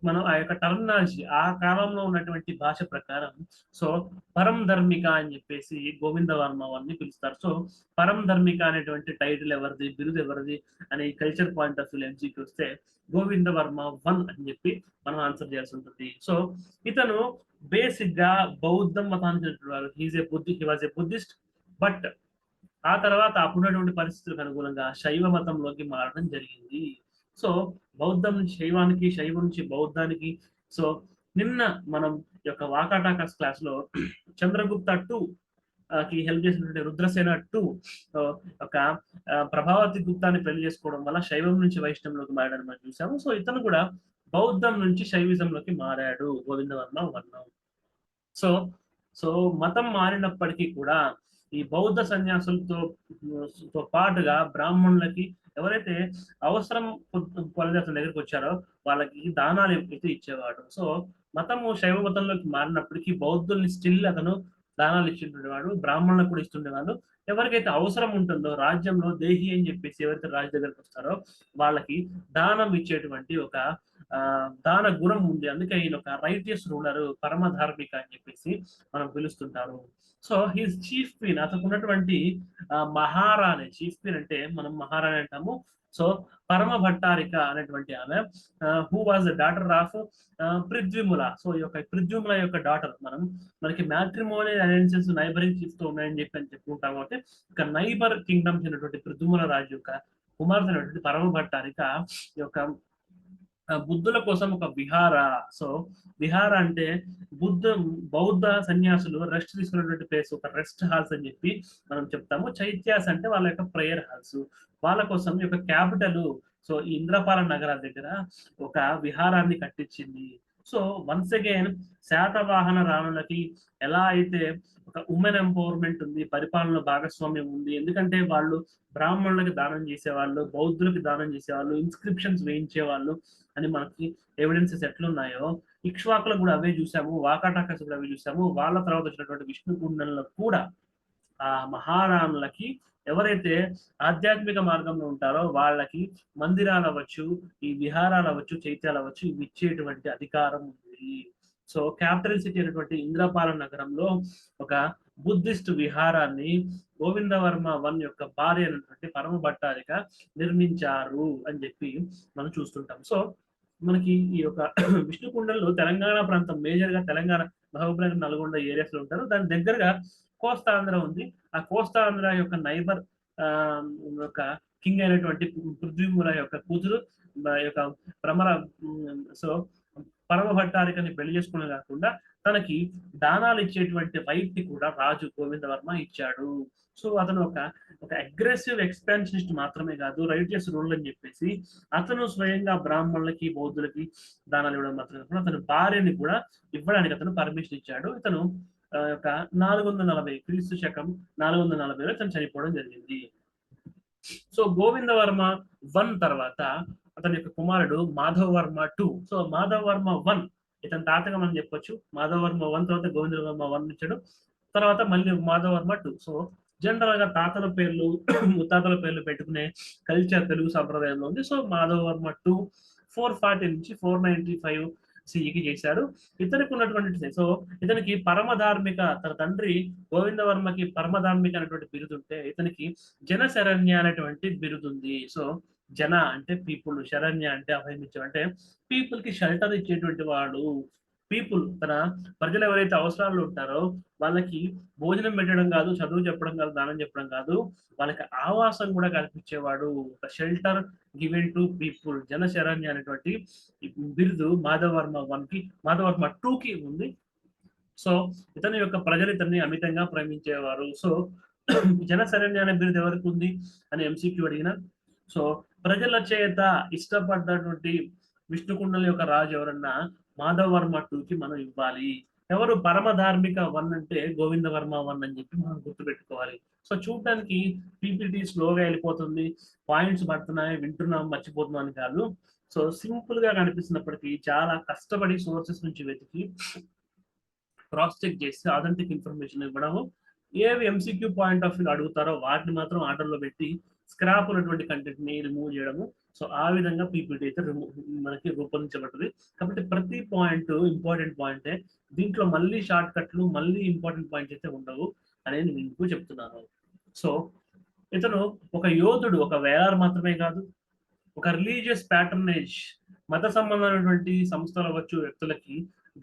మనం ఆ యొక్క టర్మినాలజీ ఆ కాలంలో ఉన్నటువంటి భాష ప్రకారం, సో పరం ధర్మిక అని చెప్పేసి గోవింద వర్మ వారిని పిలుస్తారు. సో పరం ధర్మిక అనేటువంటి టైటిల్ ఎవరిది, బిరుదు ఎవరిది అనే కల్చర్ పాయింట్ ఆఫ్ వ్యూ ఎంసీకి వస్తే గోవింద వర్మ వన్ అని చెప్పి మనం ఆన్సర్ చేయాల్సి ఉంటుంది. సో ఇతను బేసిక్ గా బౌద్ధం మతానికి he was a Buddhist. But ఆ తర్వాత అప్పుడున్నటువంటి పరిస్థితులకు అనుగుణంగా శైవ మతంలోకి మారడం జరిగింది. సో బౌద్ధం నుంచి శైవానికి, శైవం నుంచి బౌద్ధానికి. సో నిన్న మనం యొక్క వాకాటాకస్ క్లాస్ లో చంద్రగుప్త 2 కి హెల్ప్ చేసినటువంటి రుద్రసేన 2 ఒక ప్రభావతి గుప్తాన్ని పెళ్లి చేసుకోవడం వల్ల శైవం నుంచి వైష్ణవంలోకి మారడానికి మనం చూసాము. సో ఇతను కూడా బౌద్ధం నుంచి శైవిజంలోకి మారాడు గోవిందవర్మ వర్ణం. సో సో మతం మారినప్పటికీ కూడా ఈ బౌద్ధ సన్యాసులతో పాటుగా బ్రాహ్మణులకి ఎవరైతే అవసరం కొలది అతని దగ్గరికి వచ్చారో వాళ్ళకి దానాలు అయితే ఇచ్చేవాడు. సో మతము శైవ మతంలోకి మారినప్పటికీ బౌద్ధుల్ని స్టిల్ అతను దానాలు ఇచ్చిండేవాడు, బ్రాహ్మణులకు కూడా ఇస్తుండేవాడు. ఎవరికైతే అవసరం ఉంటుందో రాజ్యంలో దేహి అని చెప్పేసి ఎవరైతే రాజు దగ్గరికి వస్తారో వాళ్ళకి దానం ఇచ్చేటువంటి ఒక దాన గుణం ఉంది, అందుకే ఈయన ఒక రైటియస్ రూలర్, పరమధార్మిక అని చెప్పేసి మనం పిలుస్తుంటారు. సో హీస్ చీఫ్ క్వీన్, అతనికి ఉన్నటువంటి మహారాణి, చీఫ్ క్వీన్ అంటే మనం మహారాణి అంటాము. సో పరమ భట్టారిక అనేటువంటి ఆమె, who was the daughter of Prithvimula. So ఈ యొక్క పృథ్విముల యొక్క డాటర్, మనకి మ్యాట్రిమోనియల్ అలయన్సెస్ నైబరింగ్ చీఫ్ తో ఉన్నాయని చెప్పి చెప్పుకుంటాం. కాబట్టి ఇక నైబర్ కింగ్డమ్స్ అయినటువంటి పృథ్విముల రాజు యొక్క కుమార్తె అయినటువంటి పరమ భట్టారిక ఈ యొక్క బుద్ధుల కోసం ఒక విహార. సో విహార అంటే బౌద్ధ సన్యాసులు రెస్ట్ తీసుకున్నటువంటి ప్లేస్, ఒక రెస్ట్ హాల్స్ అని చెప్పి మనం చెప్తాము. చైత్యాస్ అంటే వాళ్ళ యొక్క ప్రేయర్ హాల్స్. వాళ్ళ కోసం ఈ యొక్క క్యాపిటల్, సో ఈ ఇంద్రపాల నగరాల దగ్గర ఒక విహారాన్ని కట్టించింది. సో వన్స్ అగైన్ శాతవాహన రాణులకి ఎలా అయితే ఒక ఉమెన్ ఎంపవర్మెంట్ ఉంది, పరిపాలన భాగస్వామ్యం ఉంది. ఎందుకంటే వాళ్ళు బ్రాహ్మణులకి దానం చేసేవాళ్ళు, బౌద్ధులకి దానం చేసేవాళ్ళు, ఇన్స్క్రిప్షన్స్ వేయించేవాళ్ళు అని మనకి ఎవిడెన్సెస్ ఎట్లున్నాయో, ఇక్ష్వాకులకు కూడా అవే చూసాము, వాకాటాకస్ కూడా అవే చూసాము. వాళ్ళ తర్వాత వచ్చినటువంటి విష్ణుకుండంలో కూడా ఆ మహారాణులకి, ఎవరైతే ఆధ్యాత్మిక మార్గంలో ఉంటారో వాళ్ళకి మందిరాలు అవ్వచ్చు, ఈ విహారాలు అవ్వచ్చు, చైత్యాలు అవ్వచ్చు, ఇవి ఇచ్చేటువంటి అధికారం ఉంది. సో క్యాపిటల్ సిటీ అయినటువంటి ఇంద్రపాల నగరంలో ఒక బుద్ధిస్ట్ విహారాన్ని గోవిందవర్మ వన్ యొక్క భార్య అయినటువంటి పరమ భట్టారిక నిర్మించారు అని చెప్పి మనం చూస్తుంటాం. సో మనకి ఈ యొక్క విష్ణుకుండంలో తెలంగాణ ప్రాంతం, మేజర్ గా తెలంగాణ, మహబూబ్నగర్, నల్గొండ ఏరియాస్ లో ఉంటారు. దాని దగ్గరగా కోస్తాంధ్ర ఉంది. ఆ కోస్తాంధ్ర యొక్క నైబర్ యొక్క కింగ్ అయినటువంటి పృథ్వీముల యొక్క కూతురు యొక్క భ్రమర, సో పరమ భట్టారికని పెళ్లి చేసుకునే కాకుండా తనకి దానాలు ఇచ్చేటువంటి రైట్ ని కూడా రాజు గోవిందవర్మ ఇచ్చాడు. సో అతను ఒక అగ్రెసివ్ ఎక్స్పాన్షనిస్ట్ మాత్రమే కాదు, రైటియస్ రూల్ అని చెప్పేసి అతను స్వయంగా బ్రాహ్మణులకి, బౌద్ధులకి దానాలు ఇవ్వడం మాత్రమే కాకుండా అతని భార్యని కూడా ఇవ్వడానికి అతను పర్మిషన్ ఇచ్చాడు. ఇతను ఒక 440 క్రీస్తు శకం 440లో ఇతను చనిపోవడం జరిగింది. సో గోవిందవర్మ వన్ తర్వాత అతని యొక్క కుమారుడు మాధవవర్మ 2. సో మాధవవర్మ 1 ఇతని తాతగా మనం చెప్పొచ్చు. మాధవవర్మ 1 తర్వాత గోవిందవర్మ 1 ఇచ్చాడు, తర్వాత మళ్ళీ మాధవవర్మ 2. సో జనరల్ గా తాతల పేర్లు ముత్తాతల పేర్లు పెట్టుకునే కల్చర్ తెలుగు సంప్రదాయంలో ఉంది. సో మాధవవర్మ 2 440 నుంచి 495 సిఈకి చేశారు. ఇతనికి ఉన్నటువంటి, సో ఇతనికి పరమధార్మిక, తన తండ్రి గోవిందవర్మకి పరమధార్మిక అనేటువంటి బిరుదు ఉంటే ఇతనికి జనశరణ్య అనేటువంటి బిరుదు ఉంది. సో జన అంటే పీపుల్, శరణ్య అంటే అభయమిచ్చం, అంటే పీపుల్ కి షెల్టర్ ఇచ్చేటువంటి వాడు. పీపుల్, తన ప్రజలు ఎవరైతే అవసరాలు ఉంటారో వాళ్ళకి భోజనం పెట్టడం కాదు, చదువు చెప్పడం కాదు, దానం చెప్పడం కాదు, వాళ్ళకి ఆవాసం కూడా కల్పించేవాడు. ఒక షెల్టర్ గివెన్ టు పీపుల్, జనశరణ్య అనేటువంటి బిరుదు మాధవవర్మ 1కి, మాధవవర్మ 2కి ఉంది. సో ఇతని యొక్క ప్రజలు ఇతన్ని అమితంగా ప్రేమించేవారు. సో జనశరణ్య అనే బిరుదు ఎవరికి ఉంది అని ఎంసీక్యూ అడిగిన, సో ప్రజల చేత ఇష్టపడ్డటువంటి విష్ణుకుండల యొక్క రాజు ఎవరన్నా మాధవవర్మ 2కి మనం ఇవ్వాలి. ఎవరు పరమధార్మిక 1 అంటే గోవిందవర్మ 1 అని చెప్పి మనం గుర్తుపెట్టుకోవాలి. సో చూడడానికి పీపీటీ స్లోగా వెళ్ళిపోతుంది, పాయింట్స్ పడుతున్నాయి, వింటున్నాం, మర్చిపోతున్నాం అని కాదు. సో సింపుల్ గా కనిపిస్తున్నప్పటికీ చాలా కష్టపడి సోర్సెస్ నుంచి వెతికి క్రాస్ చెక్ చేసి అథెంటిక్ ఇన్ఫర్మేషన్ ఇవ్వడము, ఏవి ఎంసీక్యూ పాయింట్ ఆఫ్ వ్యూ అడుగుతారో వాటిని మాత్రం ఆర్డర్లో పెట్టి స్క్రాప్ ఉన్నటువంటి కంటెంట్ ని రిమూవ్ చేయడము. సో ఆ విధంగా పీపీటీ అయితే మనకి రూపొందించబడుతుంది. కాబట్టి ప్రతి పాయింట్ ఇంపార్టెంట్ పాయింటే, దీంట్లో మళ్ళీ షార్ట్ కట్లు, మళ్ళీ ఇంపార్టెంట్ పాయింట్స్ అయితే ఉండవు అనేది మీకు చెప్తున్నాను. సో ఇతను ఒక యోధుడు, ఒక వేలార్ మాత్రమే కాదు, ఒక రిలీజియస్ ప్యాటర్నేజ్, మత సంబంధమైనటువంటి సంస్థలు అవ్వచ్చు, వ్యక్తులకి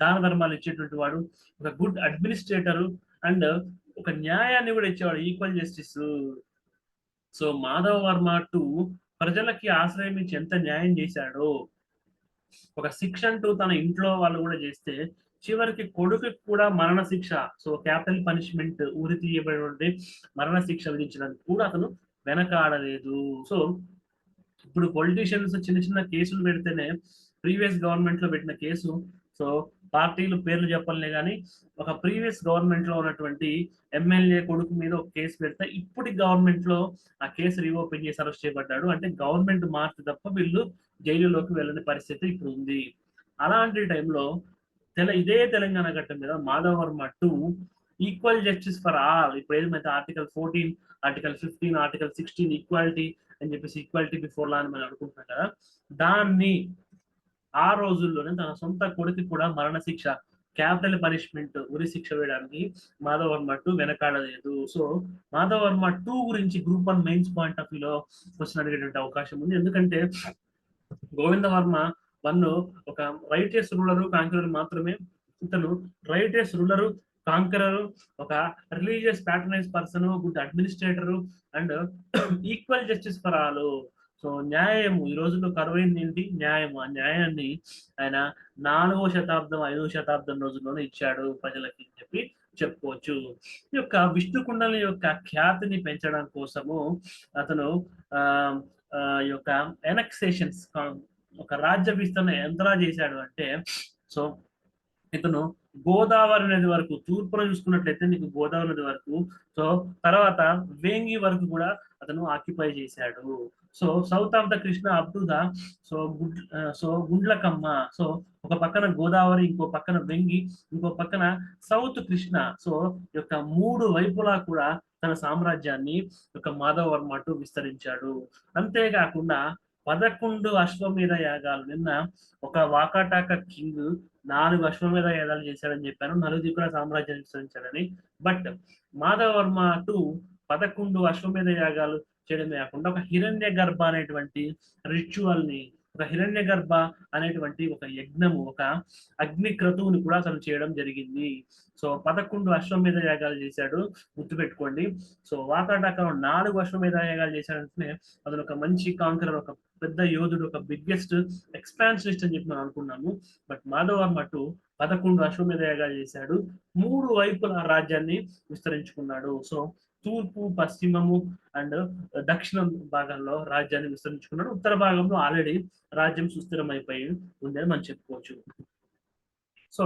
దాన ధర్మాలు ఇచ్చేటువంటి వాడు, ఒక గుడ్ అడ్మినిస్ట్రేటర్ అండ్ ఒక న్యాయాన్ని కూడా ఇచ్చేవాడు, ఈక్వల్ జస్టిస్. సో మాధవవర్మ 2 ప్రజలకి ఆశ్రయం ఇచ్చి ఎంత న్యాయం చేశాడో, ఒక శిక్ష అంటూ తన ఇంట్లో వాళ్ళు కూడా చేస్తే చివరికి కొడుకు కూడా మరణ శిక్ష, సో క్యాపిటల్ పనిష్మెంట్, ఉరి తీయబడి మరణ శిక్ష విధించడానికి కూడా అతను వెనకాడలేదు. సో ఇప్పుడు పొలిటీషియన్స్ చిన్న చిన్న కేసులు పెడితేనే, ప్రీవియస్ గవర్నమెంట్ లో పెట్టిన కేసు, సో పార్టీలు పేర్లు చెప్పలే కానీ ఒక ప్రీవియస్ గవర్నమెంట్ లో ఉన్నటువంటి ఎమ్మెల్యే కొడుకు మీద ఒక కేసు పెడితే ఇప్పటి గవర్నమెంట్ లో ఆ కేసు రీఓపెన్ చేసి అరెస్ట్ చేయబడ్డాడు. అంటే గవర్నమెంట్ మార్చి తప్ప వీళ్ళు జైలులోకి వెళ్ళని పరిస్థితి ఇప్పుడు ఉంది. అలాంటి టైంలో ఇదే తెలంగాణ ఘట్టం మీద Madhava Varma 2 equal justice for all, ఇప్పుడు ఏదైతే ఆర్టికల్ 14, ఆర్టికల్ 15, ఆర్టికల్ 16 ఈక్వాలిటీ అని చెప్పేసి ఈక్వాలిటీ బిఫోర్ లా అని మనం అనుకుంటున్నాం కదా, దాన్ని ఆ రోజుల్లోనే తన సొంత కొడుకు కూడా మరణశిక్ష, క్యాపిటల్ పనిష్మెంట్, ఉరి శిక్ష వేయడానికి మాధవవర్మ 2 వెనకాడలేదు. సో మాధవవర్మ 2 గురించి గ్రూప్ 1 మెయిన్స్ పాయింట్ ఆఫ్ వ్యూలో క్వశ్చన్ అడిగేటువంటి అవకాశం ఉంది. ఎందుకంటే గోవిందవర్మ 1 ఒక రైటియస్ రూలరు, కాంకరర్ మాత్రమే. ఇతను రైటియస్ రూలరు, కాంకరర్, ఒక religious patronise person, good administrator and equal justice for all. So న్యాయము ఈ రోజుల్లో కరువైంది ఏంటి? న్యాయము. ఆ న్యాయాన్ని ఆయన 4వ శతాబ్దం 5వ శతాబ్దం రోజుల్లోనే ఇచ్చాడు ప్రజలకి అని చెప్పి చెప్పుకోవచ్చు. ఈ యొక్క విష్ణు కుండలి యొక్క ఖ్యాతిని పెంచడం కోసము అతను ఆ ఈ యొక్క ఎనక్సేషన్స్, ఒక రాజ్య విస్తరణ ఎంతలా చేశాడు అంటే, సో ఇతను గోదావరి నది వరకు, తూర్పున చూసుకున్నట్లయితే నీకు గోదావరి నది వరకు, సో తర్వాత వేంగి వరకు కూడా అతను ఆక్యుపై చేశాడు. So south of the Krishna up to the Gundlakamma. So ఒక పక్కన గోదావరి, ఇంకో పక్కన వెంగి, ఇంకో పక్కన సౌత్ కృష్ణ. సో యొక్క 3 వైపులా కూడా తన సామ్రాజ్యాన్ని యొక్క మాధవవర్మ 2 విస్తరించాడు. అంతేకాకుండా 11 అశ్వమేధ యాగాలు, నిన్న ఒక వాకాటాక కింగ్ 4 అశ్వమేధ యాగాలు చేశాడని చెప్పాను, నలుదిక్కుల సామ్రాజ్యాన్ని విస్తరించాడని. బట్ మాధవవర్మ 2 11 అశ్వమేధ యాగాలు చేయడమే కాకుండా ఒక హిరణ్య గర్భ అనేటువంటి రిచువల్ ని, ఒక హిరణ్య గర్భ అనేటువంటి ఒక యజ్ఞము, ఒక అగ్ని క్రతువుని కూడా అతను చేయడం జరిగింది. సో 11 అశ్వమేధ యాగాలు చేశాడు, గుర్తుపెట్టుకోండి. సో వాకాటాక 4 అశ్వమేధ యాగాలు చేశాడంటే అతను ఒక మంచి కాంకరర్, ఒక పెద్ద యోధుడు, ఒక బిగ్గెస్ట్ ఎక్స్పాన్షనిస్ట్ అని చెప్పి మనం అనుకున్నాము. బట్ మాధవవర్మ 2 11 అశ్వమేధ యాగాలు చేశాడు, 3 వైపుల రాజ్యాన్ని విస్తరించుకున్నాడు. సో తూర్పు, పశ్చిమము అండ్ దక్షిణం భాగంలో రాజ్యాన్ని విస్తరించుకున్నాడు. ఉత్తర భాగంలో ఆల్రెడీ రాజ్యం సుస్థిరమైపోయి ఉందని మనం చెప్పుకోవచ్చు. సో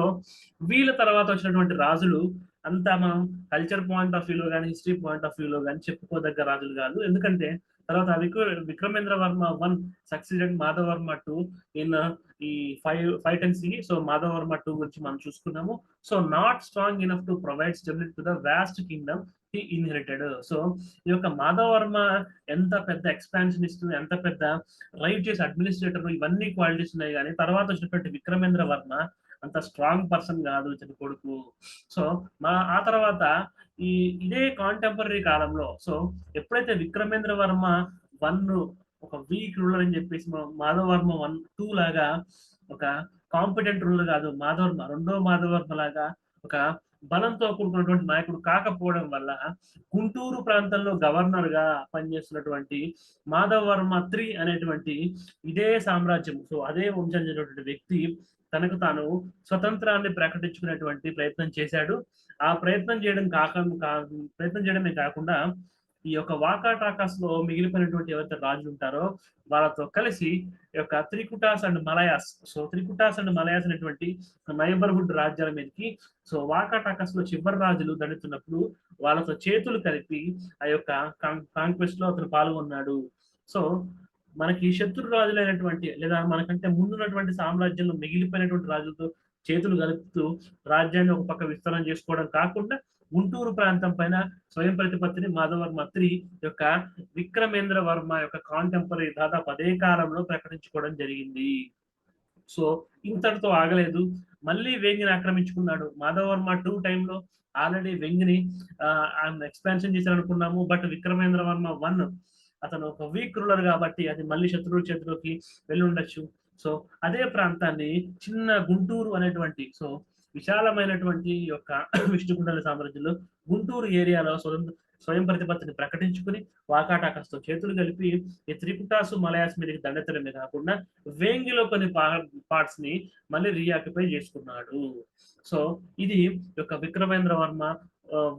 వీళ్ళ తర్వాత వచ్చినటువంటి రాజులు అంతా మనం కల్చర్ పాయింట్ ఆఫ్ వ్యూలో కానీ, హిస్టరీ పాయింట్ ఆఫ్ వ్యూలో కానీ చెప్పుకోదగ్గ రాజులు కాదు. ఎందుకంటే తర్వాత విక్రమేంద్ర వర్మ 1 సక్సీడెడ్ మాధవవర్మ 2 ఇన్ ఈ 510 సో మాధవవర్మ 2 గురించి మనం చూసుకున్నాము. So not strong enough to provide stability to the vast kingdom he inherited. So ఈ యొక్క మాధవవర్మ ఎంత పెద్ద ఎక్స్పాన్షనిస్ట్, ఎంత పెద్ద రైటియస్ అడ్మినిస్ట్రేటర్, ఇవన్నీ క్వాలిటీస్ ఉన్నాయి. కానీ తర్వాత వచ్చినటువంటి విక్రమేంద్ర వర్మ అంత స్ట్రాంగ్ పర్సన్ కాదు ఇతని కొడుకు. సో ఆ తర్వాత ఇదే కాంటెంపరీ కాలంలో, సో ఎప్పుడైతే విక్రమేంద్ర వర్మ 1 ఒక వీక్ రూలర్ అని చెప్పేసి మాధవవర్మ 2 లాగా ఒక కాంపిటెంట్ రూలర్ కాదు, రెండో మాధవవర్మ లాగా ఒక బలంతో కూడుకున్నటువంటి నాయకుడు కాకపోవడం వల్ల గుంటూరు ప్రాంతంలో గవర్నర్ గా పనిచేస్తున్నటువంటి మాధవవర్మ 3 అనేటువంటి ఇదే సామ్రాజ్యం, సో అదే వంశం వ్యక్తి తనకు తాను స్వతంత్రాన్ని ప్రకటించుకునేటువంటి ప్రయత్నం చేశాడు. ఆ ప్రయత్నం చేయడమే కాకుండా ఈ యొక్క వాకాటాకాస్ లో మిగిలిపోయినటువంటి ఎవరైతే రాజులు ఉంటారో వాళ్ళతో కలిసి ఈ యొక్క త్రికుటాస్ అండ్ మలయాస్, సో త్రికుటాస్ అండ్ మలయాస్ అనేటువంటి నైబర్హుడ్ రాజ్యాల మీదకి, సో వాకాటాకాస్ లో చివరి రాజులు దండుతున్నప్పుడు వాళ్ళతో చేతులు కలిపి ఆ యొక్క కాంక్వెస్ట్ లో అతను పాల్గొన్నాడు. సో మనకి శత్రు రాజులైనటువంటి లేదా మనకంటే ముందున్నటువంటి సామ్రాజ్యంలో మిగిలిపోయినటువంటి రాజులతో చేతులు కలుపుతూ రాజ్యాన్ని ఒక పక్క విస్తరణ చేసుకోవడం కాకుండా గుంటూరు ప్రాంతం పైన స్వయం ప్రతిపత్తిని మాధవవర్మ 3 యొక్క విక్రమేంద్ర వర్మ యొక్క కాంటెంపరీ దాదాపు అదే కాలంలో ప్రకటించుకోవడం జరిగింది. సో ఇంతటితో ఆగలేదు, మళ్ళీ వేంగిని ఆక్రమించుకున్నాడు. మాధవవర్మ 2 టైంలో ఆల్రెడీ వెంగిని ఎక్స్పాన్షన్ చేశారనుకున్నాము. బట్ విక్రమేంద్ర వర్మ 1 అతను ఒక వీక్ రూలర్ కాబట్టి అది మళ్ళీ శత్రువుల చేతిలోకి వెళ్ళి ఉండొచ్చు. సో అదే ప్రాంతాన్ని చిన్న గుంటూరు అనేటువంటి, సో విశాలమైనటువంటి యొక్క విష్ణుకుండల సామ్రాజ్యంలో గుంటూరు ఏరియాలో స్వయం ప్రతిపత్తిని ప్రకటించుకుని వాకాటాకాస్తో చేతులు కలిపి ఈ త్రికుటాసు మలయాస్ మీదకి దండెత్తడమే కాకుండా వేంగిలో కొన్ని పార్ట్స్ ని మళ్ళీ రీఆక్యుపై చేసుకున్నాడు. సో ఇది యొక్క విక్రమేంద్ర వర్మ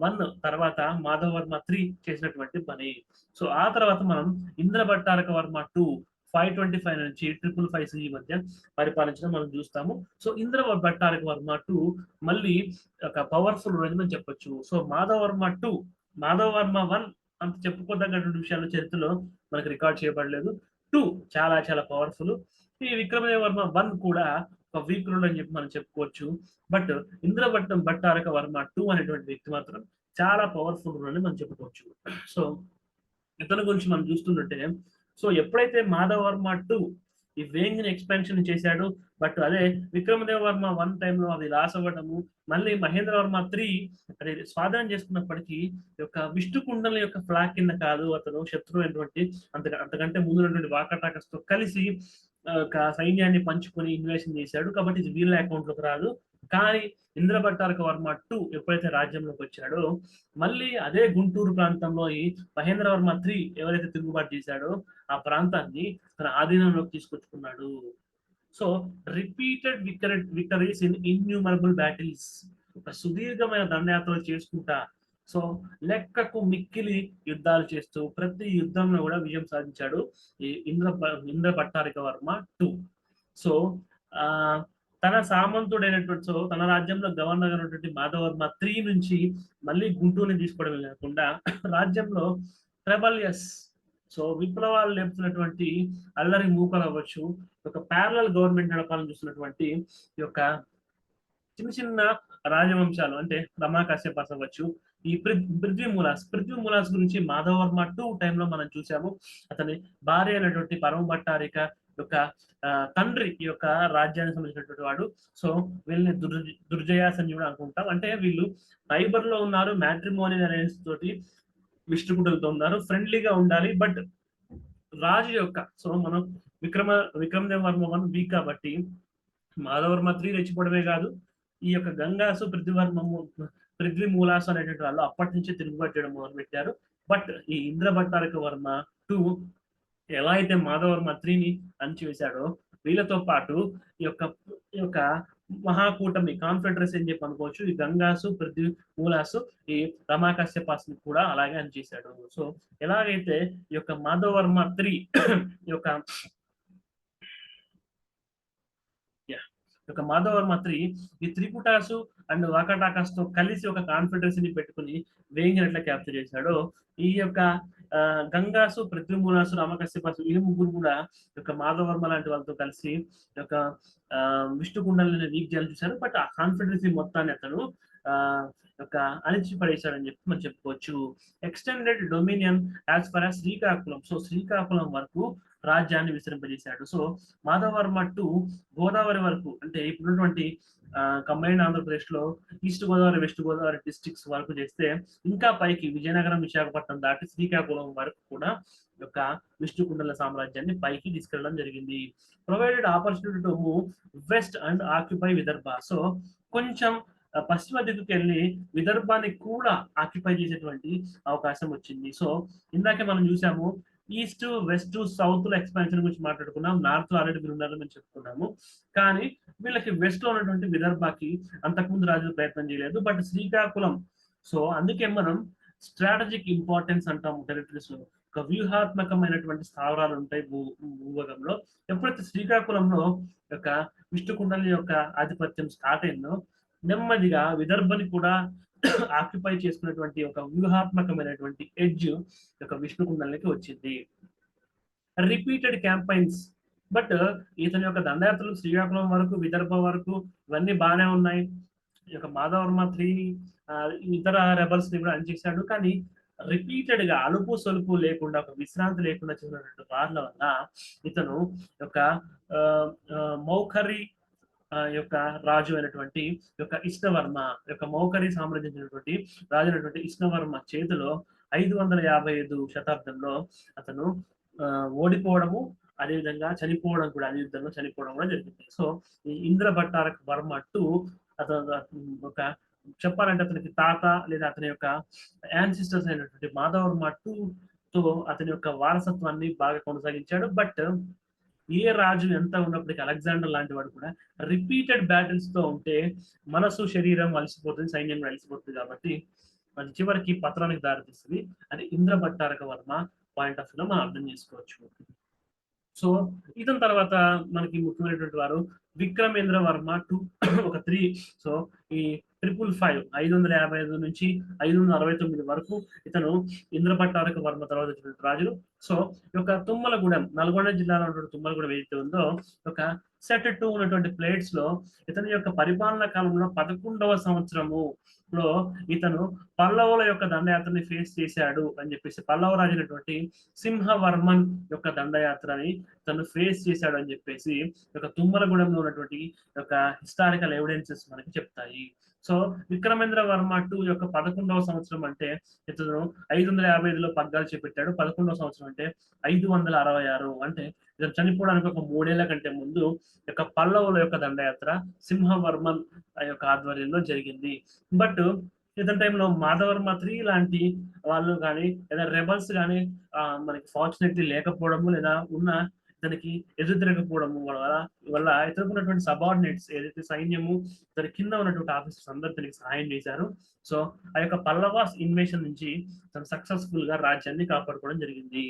1 తర్వాత మాధవవర్మ 3 చేసినటువంటి పని. సో ఆ తర్వాత మనం ఇంద్రభట్టారక వర్మ 2 525 నుంచి 555 CE మధ్య పరిపాలించడం మనం చూస్తాము. సో ఇంద్రభట్టారక వర్మ 2 మళ్ళీ ఒక పవర్ఫుల్ అని చెప్పొచ్చు. సో మాధవవర్మ 1 అంత చెప్పుకోదగ్గటువంటి విషయాలు చరిత్రలో మనకు రికార్డ్ చేయబడలేదు. 2 చాలా చాలా పవర్ఫుల్. ఈ విక్రమవర్మ 1 కూడా ఒక వీక్ రూల్ అని చెప్పి మనం చెప్పుకోవచ్చు. బట్ భట్టారక వర్మ 2 అనేటువంటి వ్యక్తి మాత్రం చాలా పవర్ఫుల్ రూల్ అని మనం చెప్పుకోవచ్చు. సో ఇతని గురించి మనం చూస్తుంటే, సో ఎప్పుడైతే మాధవవర్మ 2 ఈ వేంగిని ఎక్స్పాన్షన్ చేశాడు. బట్ అదే విక్రమదేవ వర్మ 1 టైంలో అది లాస్ అవ్వడము, మళ్ళీ మహేంద్రవర్మ 3 అది స్వాధీనం చేసుకున్నప్పటికీ యొక్క విష్ణు కుండల యొక్క ఫ్లాగ్ కింద కాదు, అతను శత్రువు అయినటువంటి అంతకంటే ముందున్నటువంటి వాకటాకస్ తో కలిసి ఒక సైన్యాన్ని పంచుకొని ఇన్వేషన్ చేశాడు. కాబట్టి ఇది వీళ్ళ అకౌంట్ లోకి రాదు. కానీ ఇంద్రభట్టారక వర్మ 2 ఎప్పుడైతే రాజ్యంలోకి వచ్చాడో, మళ్ళీ అదే గుంటూరు ప్రాంతంలో ఈ మహేంద్రవర్మ 3 ఎవరైతే తిరుగుబాటు చేశాడో ఆ ప్రాంతాన్ని తన ఆధీనంలోకి తీసుకొచ్చుకున్నాడు. So repeated victories in innumerable battles, ఒక సుదీర్ఘమైన దండయాత్రలు చేసుకుంటా, సో లెక్కకు మిక్కిలి యుద్ధాలు చేస్తూ ప్రతి యుద్ధంలో కూడా విజయం సాధించాడు ఈ ఇంద్ర భట్టారక వర్మ 2. సో ఆ తన సామంతుడైనటువంటి, సో తన రాజ్యంలో గవర్నర్ అయినటువంటి మాధవర్మ 3 నుంచి మళ్ళీ గుంటూరుని తీసుకోవడమే కాకుండా రాజ్యంలో ట్రెబలియస్, సో విప్లవాలు లేపుతున్నటువంటి అల్లరి మూకలు అవ్వచ్చు, ఒక ప్యారలల్ గవర్నమెంట్ నడపాలని చూస్తున్నటువంటి ఈ యొక్క చిన్న చిన్న రాజవంశాలు అంటే రమా కశ్యపస్ అవ్వచ్చు, ఈ పృథ్వీ మూలాస్ గురించి మాధవర్మ 2 టైంలో మనం చూసాము. అతని భార్య అయినటువంటి పరమ భట్టారిక యొక్క తండ్రి ఈ యొక్క రాజ్యానికి సంబంధించినటువంటి వాడు. సో వీళ్ళని దుర్జయాస్ అని కూడా అనుకుంటాం. అంటే వీళ్ళు నైబర్ లో ఉన్నారు, మ్యాట్రిమోనియల్ అలయన్స్ తోటి విష్ణుకుంటలతో ఉన్నారు, ఫ్రెండ్లీగా ఉండాలి. బట్ రాజు యొక్క, సో మనం విక్రమదేవ వర్మ 1 వీక్ కాబట్టి మాధవర్మ 3 రెచ్చిపోవడమే కాదు, ఈ యొక్క గంగాసు పృథ్వీ మూలాసు అనేటువంటి వాళ్ళు అప్పటి నుంచి తిరుగుబాటు చేయడం మొదలు పెట్టారు. బట్ ఈ ఇంద్రభట్టారక వర్మ 2 ఎలా అయితే మాధవర్మ 3ని అణచివేశాడో, వీళ్ళతో పాటు ఈ యొక్క మహాకూటమి కాన్ఫెడరసీ అని చెప్పి అనుకోవచ్చు, ఈ గంగాసు పృథ్వీ మూలాసు ఈ రమాకశ్యపాస్ ని కూడా అలాగే అణచేశాడు. సో ఎలాగైతే ఈ యొక్క మాధవర్మ 3 ఈ యొక్క మాధవర్మ 3 ఈ త్రిపుటాసు అండ్ వాకటాకస్ తో కలిసి ఒక కాన్ఫెడరసీని పెట్టుకుని వేంగిని ఎట్లా క్యాప్చర్ చేశాడో, ఈ యొక్క గంగాసు పృథ్వీమూలాసు రామకశ్యపాసు ఈ ముగ్గురు కూడా యొక్క మాధవర్మ లాంటి వాళ్ళతో కలిసి యొక్క విష్ణుకుండలని వీక్ చేయాలని చూశారు. బట్ ఆ కాన్ఫెడరసీ మొత్తాన్ని అతను యొక్క అణిచి పడేశాడని చెప్పి మనం చెప్పుకోవచ్చు. Extended dominion as for as Srikakulam, so Srikakulam వరకు రాజ్యాన్ని విస్తరింపజేశాడు. సో మాధవర్మ 2 గోదావరి వరకు, అంటే ఇప్పుడున్నటువంటి కంబైన్డ్ ఆంధ్రప్రదేశ్ లో east Godavari west Godavari districts వరకు చేస్తే, ఇంకా పైకి విజయనగరం విశాఖపట్నం దాటి శ్రీకాకుళం వరకు కూడా యొక్క విష్ణుకుండల సామ్రాజ్యాన్ని పైకి తీసుకెళ్లడం జరిగింది. Provided opportunity to move west and occupy Vidarbha, so కొంచెం పశ్చిమ దిక్కుకి వెళ్ళి విదర్భాన్ని కూడా ఆక్యుపై చేసేటువంటి అవకాశం వచ్చింది. సో ఇందాకే మనం చూసాము ఈస్ట్ వెస్ట్ సౌత్ లో ఎక్స్పాన్షన్ గురించి మాట్లాడుకున్నాం, నార్త్ లో ఆల్రెడీ మీరు ఉన్నారని మేము చెప్పుకున్నాము. కానీ వీళ్ళకి వెస్ట్ లో ఉన్నటువంటి విదర్భకి అంతకుముందు రాజులు ప్రయత్నం చేయలేదు. బట్ శ్రీకాకుళం, సో అందుకే మనం స్ట్రాటజిక్ ఇంపార్టెన్స్ అంటాము టెరిటరీస్ లో, ఒక వ్యూహాత్మకమైనటువంటి స్థావరాలు ఉంటాయి భూభాగంలో. ఎప్పుడైతే శ్రీకాకుళంలో యొక్క విష్ణుకుండల యొక్క ఆధిపత్యం స్టార్ట్ అయిందో, నెమ్మదిగా విదర్భని కూడా ఆక్యుపై చేసుకున్నటువంటి ఒక వ్యూహాత్మకమైనటువంటి ఎడ్జ్ యొక్క విష్ణుకుండలకి వచ్చింది. రిపీటెడ్ క్యాంపైన్స్, బట్ ఇతని యొక్క దండయాత్రలు శ్రీకాకుళం వరకు విదర్భ వరకు ఇవన్నీ బాగానే ఉన్నాయి. ఈ యొక్క మాధవర్మ 3 ఇతర రెబల్స్ ని కూడా అణచేశాడు. కానీ రిపీటెడ్ గా అలుపు సొలుపు లేకుండా, ఒక విశ్రాంతి లేకుండా చేసినటువంటి వార్ల వల్ల ఇతను యొక్క మౌఖరి యొక్క రాజు అయినటువంటి యొక్క ఇష్ణవర్మ యొక్క మౌఖరి సామ్రాజ్యించినటువంటి రాజు అయినటువంటి ఇష్ణవర్మ చేతిలో 555 శతాబ్దంలో అతను ఓడిపోవడము, అదేవిధంగా చనిపోవడం కూడా, అదే యుద్ధంలో చనిపోవడం కూడా జరిగింది. సో ఈ ఇంద్రభట్టారక వర్మ 2 అతను ఒక చెప్పాలంటే అతనికి తాత లేదా అతని యొక్క యాన్సిస్టర్స్ అయినటువంటి మాధవర్మ 2 తో అతని యొక్క వారసత్వాన్ని బాగా కొనసాగించాడు. బట్ ఏ రాజు ఎంత ఉన్నప్పటికీ అలెగ్జాండర్ లాంటి వాడు కూడా రిపీటెడ్ బ్యాటిల్స్ తో ఉంటే మనసు శరీరం అలసిపోతుంది, సైన్యం అలసిపోతుంది. కాబట్టి అది చివరికి పత్రానికి దారితీస్తుంది. అది ఇంద్రభట్టారక వర్మ పాయింట్ ఆఫ్ వ్యూలో మనం అర్థం చేసుకోవచ్చు. సో ఇతని తర్వాత మనకి ముఖ్యమైనటువంటి వారు విక్రమేంద్ర వర్మ 2 ఒక 3. సో ఈ 555 555 నుంచి 569 వరకు ఇతను ఇంద్రపట్టారక వర్మ తర్వాత వచ్చినటువంటి రాజులు. సో ఈ యొక్క తుమ్మలగూడెం నల్గొండ జిల్లాలో ఉన్నటువంటి తుమ్మలగూడెం ఏదైతే ఉందో ఒక సెట్ 2 ఉన్నటువంటి ప్లేట్స్ లో ఇతని యొక్క పరిపాలన కాలంలో 11వ సంవత్సరము లో ఇతను పల్లవుల యొక్క దండయాత్రని ఫేస్ చేశాడు అని చెప్పేసి, పల్లవ రాజు అయినటువంటి సింహవర్మన్ యొక్క దండయాత్రని తను ఫేస్ చేశాడు అని చెప్పేసి ఒక తుమ్మలగూడెంలో ఉన్నటువంటి ఒక హిస్టారికల్ ఎవిడెన్సెస్ మనకి చెప్తాయి. సో విక్రమేంద్ర వర్మ 2 యొక్క 11వ సంవత్సరం అంటే ఇతను 555లో పగ్గాలు చేపట్టాడు. 11వ సంవత్సరం అంటే 566 అంటే ఇతను చనిపోవడానికి ఒక 3 ఏళ్ల కంటే ముందు యొక్క పల్లవుల యొక్క దండయాత్ర సింహవర్మన్ యొక్క ఆధ్వర్యంలో జరిగింది. బట్ ఇతని టైంలో మాధవర్మ 3 లాంటి వాళ్ళు కానీ లేదా రెబల్స్ కానీ మనకి ఫార్చునేట్లీ లేకపోవడము లేదా ఉన్న ఇతనికి ఎదురు తిరగకపోవడము వల్ల ఇతనికి ఉన్నటువంటి సబార్డినేట్స్ ఏదైతే సైన్యము ఇతని కింద ఉన్నటువంటి ఆఫీసర్స్ అందరూ ఇతనికి సహాయం చేశారు. సో ఆ యొక్క పల్లవాస్ ఇన్వేషన్ నుంచి తను సక్సెస్ఫుల్ గా రాజ్యాన్ని కాపాడుకోవడం జరిగింది.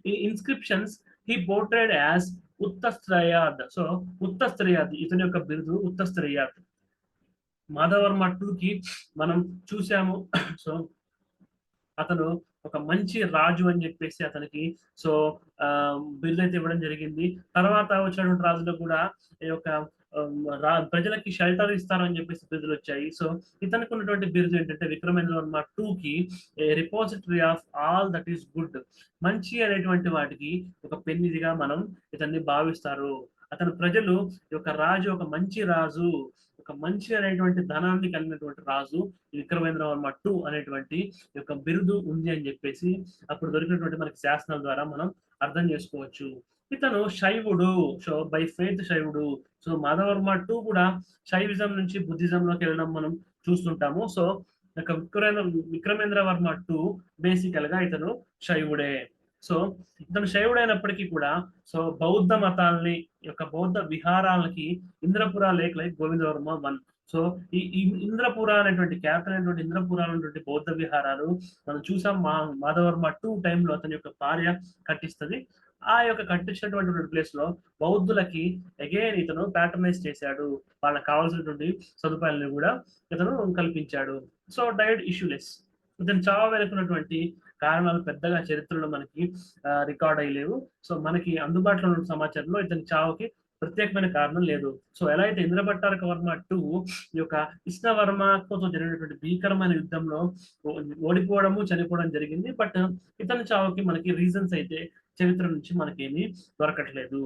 ఈ ఇన్స్క్రిప్షన్స్ హీ పోర్ట్రేడ్ యాజ్ ఉత్తస్త్రయాద్. సో ఉత్తస్త్రయాద్ ఇతని యొక్క బిరుదు ఉత్తస్త్రయాద్. మాధవర్మ 2కి మనం చూసాము. సో అతను ఒక మంచి రాజు అని చెప్పేసి అతనికి సో బిరుదు అయితే ఇవ్వడం జరిగింది. తర్వాత వచ్చినటువంటి రాజులకు కూడా ఈ యొక్క ప్రజలకి షెల్టర్ ఇస్తారని చెప్పేసి బిరుదులు వచ్చాయి. సో ఇతనికి ఉన్నటువంటి బిరుదు ఏంటంటే విక్రమేంద్ర వర్మ 2కి repository of all that is good. మంచి అనేటువంటి వాటికి ఒక పెన్నిదిగా మనం ఇతన్ని భావిస్తారు. అతను ప్రజలు ఈ యొక్క రాజు ఒక మంచి రాజు, ఒక మంచి అనేటువంటి ధనాన్ని కలిగినటువంటి రాజు విక్రమేంద్ర వర్మ 2 అనేటువంటి యొక్క బిరుదు ఉంది అని చెప్పేసి అప్పుడు దొరికినటువంటి మనకి శాసనాల ద్వారా మనం అర్థం చేసుకోవచ్చు. ఇతను శైవుడు, సో బై ఫెయిత్ శైవుడు. సో మాధవర్మ 2 కూడా శైవిజం నుంచి బుద్ధిజంలోకి వెళ్ళడం మనం చూస్తుంటాము. సో విక్రమేంద్ర వర్మ 2 బేసికల్ గా ఇతను శైవుడే. సో ఇతను శైవుడైనప్పటికీ కూడా సో బౌద్ధ మతాల్ని యొక్క బౌద్ధ విహారాలకి ఇంద్రపుర లేక్ లైక్ గోవిందవర్మ 1. సో ఈ ఇంద్రపుర అనేటువంటి క్యాపిటల్ అయినటువంటి ఇంద్రపుర అనేటువంటి బౌద్ధ విహారాలు మనం చూసాం. మాధవర్మ 2 టైంలో అతని యొక్క భార్య కట్టిస్తుంది. ఆ యొక్క కట్టించినటువంటి ప్లేస్ లో బౌద్ధులకి అగైన్ ఇతను ప్యాటర్నైజ్ చేశాడు. వాళ్ళకి కావాల్సినటువంటి సదుపాయాలను కూడా ఇతను కల్పించాడు. So died issueless. ఇతను చావు వెనుకున్నటువంటి కారణాలు పెద్దగా చరిత్రలో మనకి రికార్డ్ అయ్యలేవు. సో మనకి అందుబాటులో ఉన్న సమాచారంలో ఇతని చావుకి ప్రత్యేకమైన కారణం లేదు. సో ఎలా అయితే ఇంద్రపట్టారక వర్మ 2 ఈ యొక్క కృష్ణవర్మతో జరిగినటువంటి భీకరమైన యుద్ధంలో ఓడిపోవడము చనిపోవడం జరిగింది. బట్ ఇతని చావుకి మనకి రీజన్స్ అయితే చరిత్ర నుంచి మనకేమీ దొరకట్లేదు.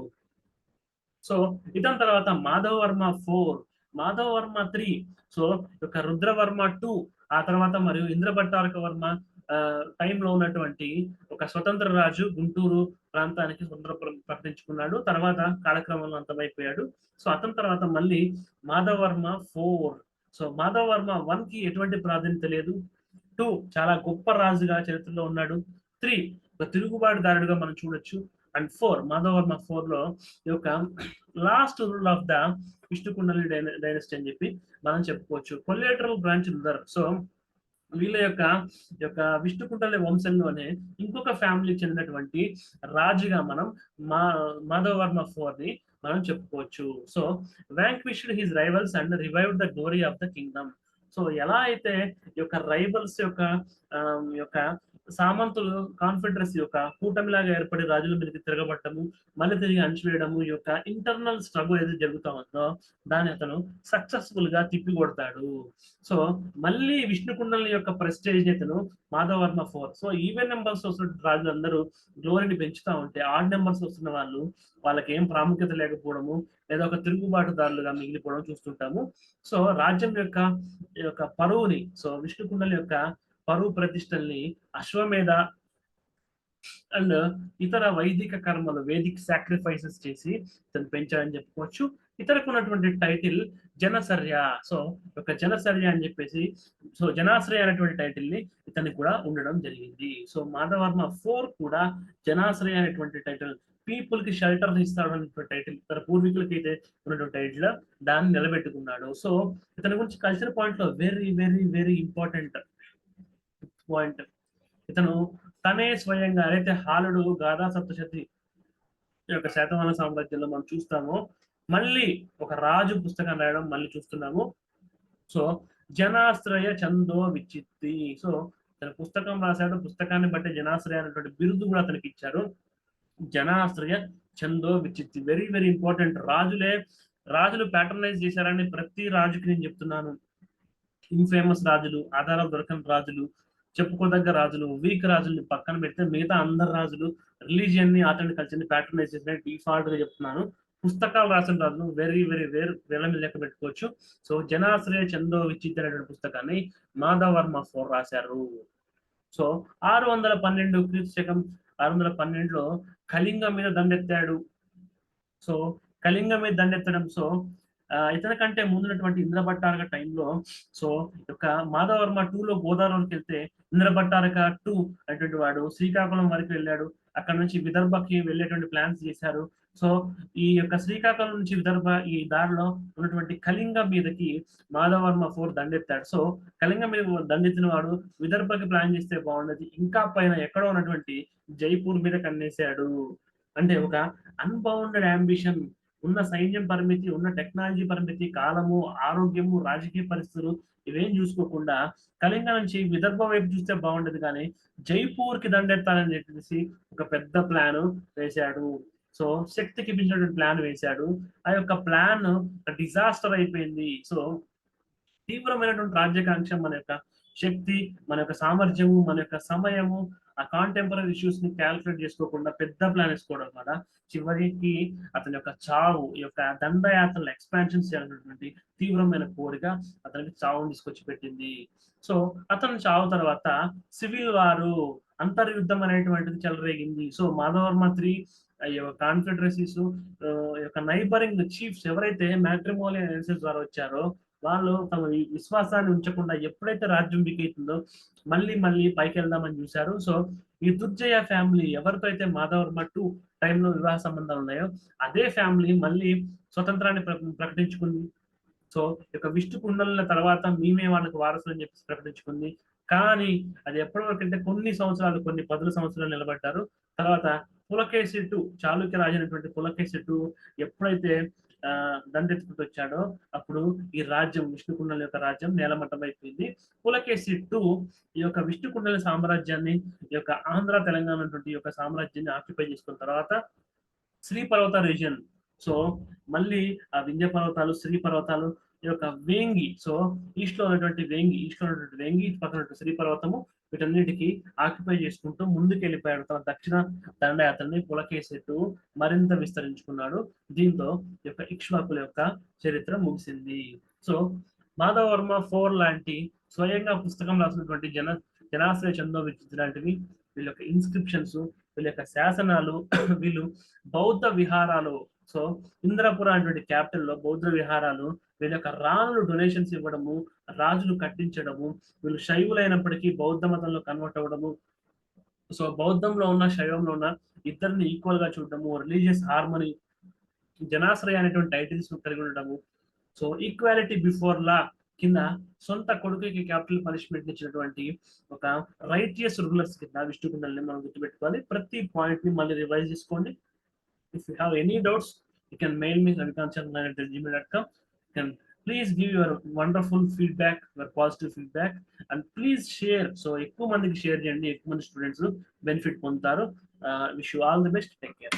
సో ఇతని తర్వాత మాధవవర్మ 4, మాధవవర్మ 3, సో యొక్క రుద్రవర్మ 2, ఆ తర్వాత మరియు ఇంద్రపట్టారక వర్మ టైంలో ఉన్నటువంటి ఒక స్వతంత్ర రాజు గుంటూరు ప్రాంతానికి స్వతంత్ర ప్రకటించుకున్నాడు. తర్వాత కాలక్రమంలో అంతమైపోయాడు. సో అతని తర్వాత మళ్ళీ మాధవవర్మ 4. సో మాధవవర్మ 1కి ఎటువంటి ప్రాధాన్యత లేదు. 2 చాలా గొప్ప రాజుగా చరిత్రలో ఉన్నాడు. 3 ఒక తిరుగుబాటుదారుడుగా మనం చూడొచ్చు. అండ్ 4 మాధవవర్మ 4లో ఈ యొక్క last rule of the Vishnukundali dynasty అని చెప్పి మనం చెప్పుకోవచ్చు. Collateral branch రుదర్. సో వీళ్ళ యొక్క విష్ణుకుండలి వంశంలోనే ఇంకొక ఫ్యామిలీకి చెందినటువంటి రాజుగా మనం మాధవవర్మ 4ని మనం చెప్పుకోవచ్చు. So vanquished his rivals and revived the glory of the kingdom. So ఎలా అయితే ఈ యొక్క రైవల్స్ యొక్క సామంతులు కాన్ఫెడరసీ యొక్క కూటమిలాగా ఏర్పడి రాజుల మీదకి తిరగబట్టము మళ్ళీ తిరిగి అణచివేయడము ఈ యొక్క ఇంటర్నల్ స్ట్రగుల్ ఏది జరుగుతా ఉందో దాన్ని అతను సక్సెస్ఫుల్ గా తిప్పి కొడతాడు. సో మళ్ళీ విష్ణుకుండలి యొక్క ప్రెస్టేజ్ అతను మాధవవర్మ 4. సో ఈవెన్ నెంబర్స్ వస్తున్న రాజులందరూ గ్లోరీని పెంచుతా ఉంటే ఆడ్ నెంబర్స్ వస్తున్న వాళ్ళకి ఏం ప్రాముఖ్యత లేకపోవడము లేదా ఒక తిరుగుబాటుదారులుగా మిగిలిపోవడం చూస్తుంటాము. సో రాజ్యం యొక్క పరువుని, సో విష్ణుకుండలి యొక్క పరువు ప్రతిష్టల్ని అశ్వమేధ అండ్ ఇతర వైదిక కర్మలు వేదిక్ సాక్రిఫైసెస్ చేసి ఇతను పెంచాడని చెప్పుకోవచ్చు. ఇతరకు ఉన్నటువంటి టైటిల్ జనసర్య. సో ఒక జనసర్య అని చెప్పేసి సో జనాశ్రయ అనేటువంటి టైటిల్ ని ఇతనికి కూడా ఉండడం జరిగింది. సో మాధవవర్మ 4 కూడా జనాశ్రయ అనేటువంటి టైటిల్, పీపుల్ కి షెల్టర్ ఇస్తాడు అనేటువంటి టైటిల్, తన పూర్వీకులకి అయితే ఉన్నటువంటి టైటిల్ దాన్ని నిలబెట్టుకున్నాడు. సో ఇతని గురించి కల్చర్ పాయింట్ లో very very very important point, ఇతను తనే స్వయంగా అయితే హాలుడు గాథా సప్తశతి యొక్క శాతవాహన సామ్రాజ్యంలో మనం చూస్తాము. మళ్ళీ ఒక రాజు పుస్తకం రాయడం మళ్ళీ చూస్తున్నాము. సో జనాశ్రయ చందో విచిత్తి. సో తన పుస్తకం రాశాడు, పుస్తకాన్ని బట్టి జనాశ్రయ అనేటువంటి బిరుదు కూడా అతనికి ఇచ్చారు. జనాశ్రయ చందో విచిత్తి, వెరీ వెరీ ఇంపార్టెంట్. రాజులు ప్యాటర్నైజ్ చేశారని ప్రతి రాజుకి నేను చెప్తున్నాను. ఇన్ఫేమస్ రాజులు, ఆధారాలు దొరకని రాజులు, చెప్పుకోదగ్గ రాజులు, వీక్ రాజుల్ని పక్కన పెడితే మిగతా అందరు రాజులు రిలీజియన్ ని, ఆర్ట్ అండ్ కల్చర్ ని ప్యాటర్నైజ్ చేసిన డిఫాల్ట్ గా చెప్తున్నాను. పుస్తకాలు రాసిన రాజులు వెరీ వెరీ వేల మీద లెక్క పెట్టుకోవచ్చు. సో జనాశ్రయ చందో విచిత్ర అనేటువంటి పుస్తకాన్ని మాధవర్మ 4 రాశారు. సో 612 క్రీస్తు శకం 612లో కళింగం మీద దండెత్తాడు. సో కళింగం మీద దండెత్తడం. సో ఇతని కంటే ముందున్నటువంటి ఇంద్రభట్టారక టైంలో, సో యొక్క మాధవర్మ 2లో గోదావరికి వెళ్తే ఇంద్రభట్టారక 2 అనేటువంటి వాడు శ్రీకాకుళం వరకు వెళ్ళాడు. అక్కడ నుంచి విదర్భకి వెళ్ళేటువంటి ప్లాన్స్ చేశారు. సో ఈ యొక్క శ్రీకాకుళం నుంచి విదర్భ ఈ దారిలో ఉన్నటువంటి కళింగం మీదకి మాధవర్మ 4 దండెత్తాడు. సో కళింగం మీద దండెత్తిన వాడు విదర్భకి ప్లాన్ చేస్తే బాగుండేది, ఇంకా పైన ఎక్కడో ఉన్నటువంటి జైపూర్ మీద కన్నేశాడు. అంటే ఒక అన్బౌండెడ్ అంబిషన్, ఉన్న సైన్యం పరిమితి, ఉన్న టెక్నాలజీ పరిమితి, కాలము, ఆరోగ్యము, రాజకీయ పరిస్థితులు ఇవేం చూసుకోకుండా కళింగ నుంచి విదర్భ వైపు చూస్తే బాగుండేది, కానీ జైపూర్ కి దండెత్తాలని చెప్పేసి ఒక పెద్ద ప్లాన్ వేశాడు. సో శక్తికి మించినటువంటి ప్లాన్ వేశాడు. ఆ యొక్క ప్లాన్ డిజాస్టర్ అయిపోయింది. సో తీవ్రమైనటువంటి రాజ్యాకాంక్ష, మన యొక్క శక్తి, మన యొక్క సామర్థ్యము, మన యొక్క సమయము, ఆ కాంటెంపరీ ఇష్యూస్ ని క్యాల్కులేట్ చేసుకోకుండా పెద్ద ప్లాన్ వేసుకోవడం వల్ల చివరికి అతని యొక్క చావు, ఈ యొక్క దండయాత్రలు ఎక్స్పాన్షన్ చేయాలన్నటువంటి తీవ్రమైన కోరిక అతనికి చావును తీసుకొచ్చి పెట్టింది. సో అతని చావు తర్వాత సివిల్ వారు, అంతర్యుద్ధం అనేటువంటిది చెలరేగింది. సో మాధవర్మ 3 కాన్ఫెడరసీస్ యొక్క నైబరింగ్ చీఫ్స్ ఎవరైతే మ్యాట్రిమోనియల్ అలయన్సెస్ ద్వారా వచ్చారో వాళ్ళు తమ విశ్వాసాన్ని ఉంచకుండా ఎప్పుడైతే రాజ్యం వీకైతుందో మళ్ళీ మళ్ళీ పైకి వెళ్దామని చూశారు. సో ఈ దుర్జయ ఫ్యామిలీ ఎవరితో అయితే మాధవర్మ 2 టైంలో వివాహ సంబంధాలు ఉన్నాయో అదే ఫ్యామిలీ మళ్ళీ స్వతంత్రాన్ని ప్రకటించుకుంది. సో యొక్క విష్ణు కుండల తర్వాత మేమే వాళ్ళకి వారసులు అని చెప్పి ప్రకటించుకుంది. కానీ అది ఎప్పటి వరకు అంటే కొన్ని సంవత్సరాలు, కొన్ని 10 సంవత్సరాలు నిలబడ్డారు. తర్వాత పులకేశి 2, చాళుక్య రాజు అయినటువంటి పులకేశి 2 ఎప్పుడైతే దండెత్తుకుంటూ వచ్చాడో అప్పుడు ఈ రాజ్యం, విష్ణుకుండల యొక్క రాజ్యం నేలమట్టం అయిపోయింది. పులకేశి 2 ఈ యొక్క విష్ణుకుండల సామ్రాజ్యాన్ని, ఈ యొక్క ఆంధ్ర తెలంగాణ ఈ యొక్క సామ్రాజ్యాన్ని ఆక్యుపై చేసుకున్న తర్వాత శ్రీ పర్వత రీజియన్, సో మళ్ళీ ఆ వింధ్య పర్వతాలు, శ్రీ పర్వతాలు, ఈ యొక్క వేంగి, సో ఈస్ట్ లో ఉన్నటువంటి వేంగి పక్కన శ్రీ పర్వతము, వీటన్నిటికీ ఆక్యుపై చేసుకుంటూ ముందుకు వెళ్ళిపోయాడు. తన దక్షిణ దండయాత్రని పులకేశి 2 మరింత విస్తరించుకున్నాడు. దీంతో ఈ యొక్క ఇక్ష్వాకుల యొక్క చరిత్ర ముగిసింది. సో మాధవర్మ 4 లాంటి స్వయంగా పుస్తకం రాసినటువంటి జనాశ్రయ చందో విచిత్ర లాంటివి, వీళ్ళ యొక్క ఇన్స్క్రిప్షన్స్, వీళ్ళ యొక్క శాసనాలు, వీళ్ళు బౌద్ధ విహారాలు, సో ఇంద్రపుర అనేటువంటి క్యాపిటల్ లో బౌద్ధ విహారాలు, వీళ్ళ యొక్క రాణులు డొనేషన్స్ ఇవ్వడము, రాజులు కట్టించడము, వీళ్ళు శైవులైనప్పటికీ బౌద్ధ మతంలో కన్వర్ట్ అవ్వడము, సో బౌద్ధంలో ఉన్న శైవంలో ఉన్న ఇద్దరిని ఈక్వల్ గా చూడడము, రిలీజియస్ హార్మనీ, జనాశ్రయ అనేటువంటి టైటిల్స్ కలిగి ఉండడము, సో ఈక్వాలిటీ బిఫోర్ లా కింద సొంత కొడుకుకి క్యాపిటల్ పనిష్మెంట్ ఇచ్చినటువంటి ఒక రైటియస్ రూలర్స్ కింద విష్ణుకుండల్ని మనం గుర్తుపెట్టుకోవాలి. ప్రతి పాయింట్ ని మళ్ళీ రివైజ్ చేసుకోండి. If you have any doubts, you can mail me ravikancharan@gmail.com. You can please give your wonderful feedback, your positive feedback, and please share. So ఎక్కువ మందికి షేర్ చేయండి, ఎక్కువ మంది స్టూడెంట్స్ బెనిఫిట్ పొందుతారు. Wish you all the best. Take care.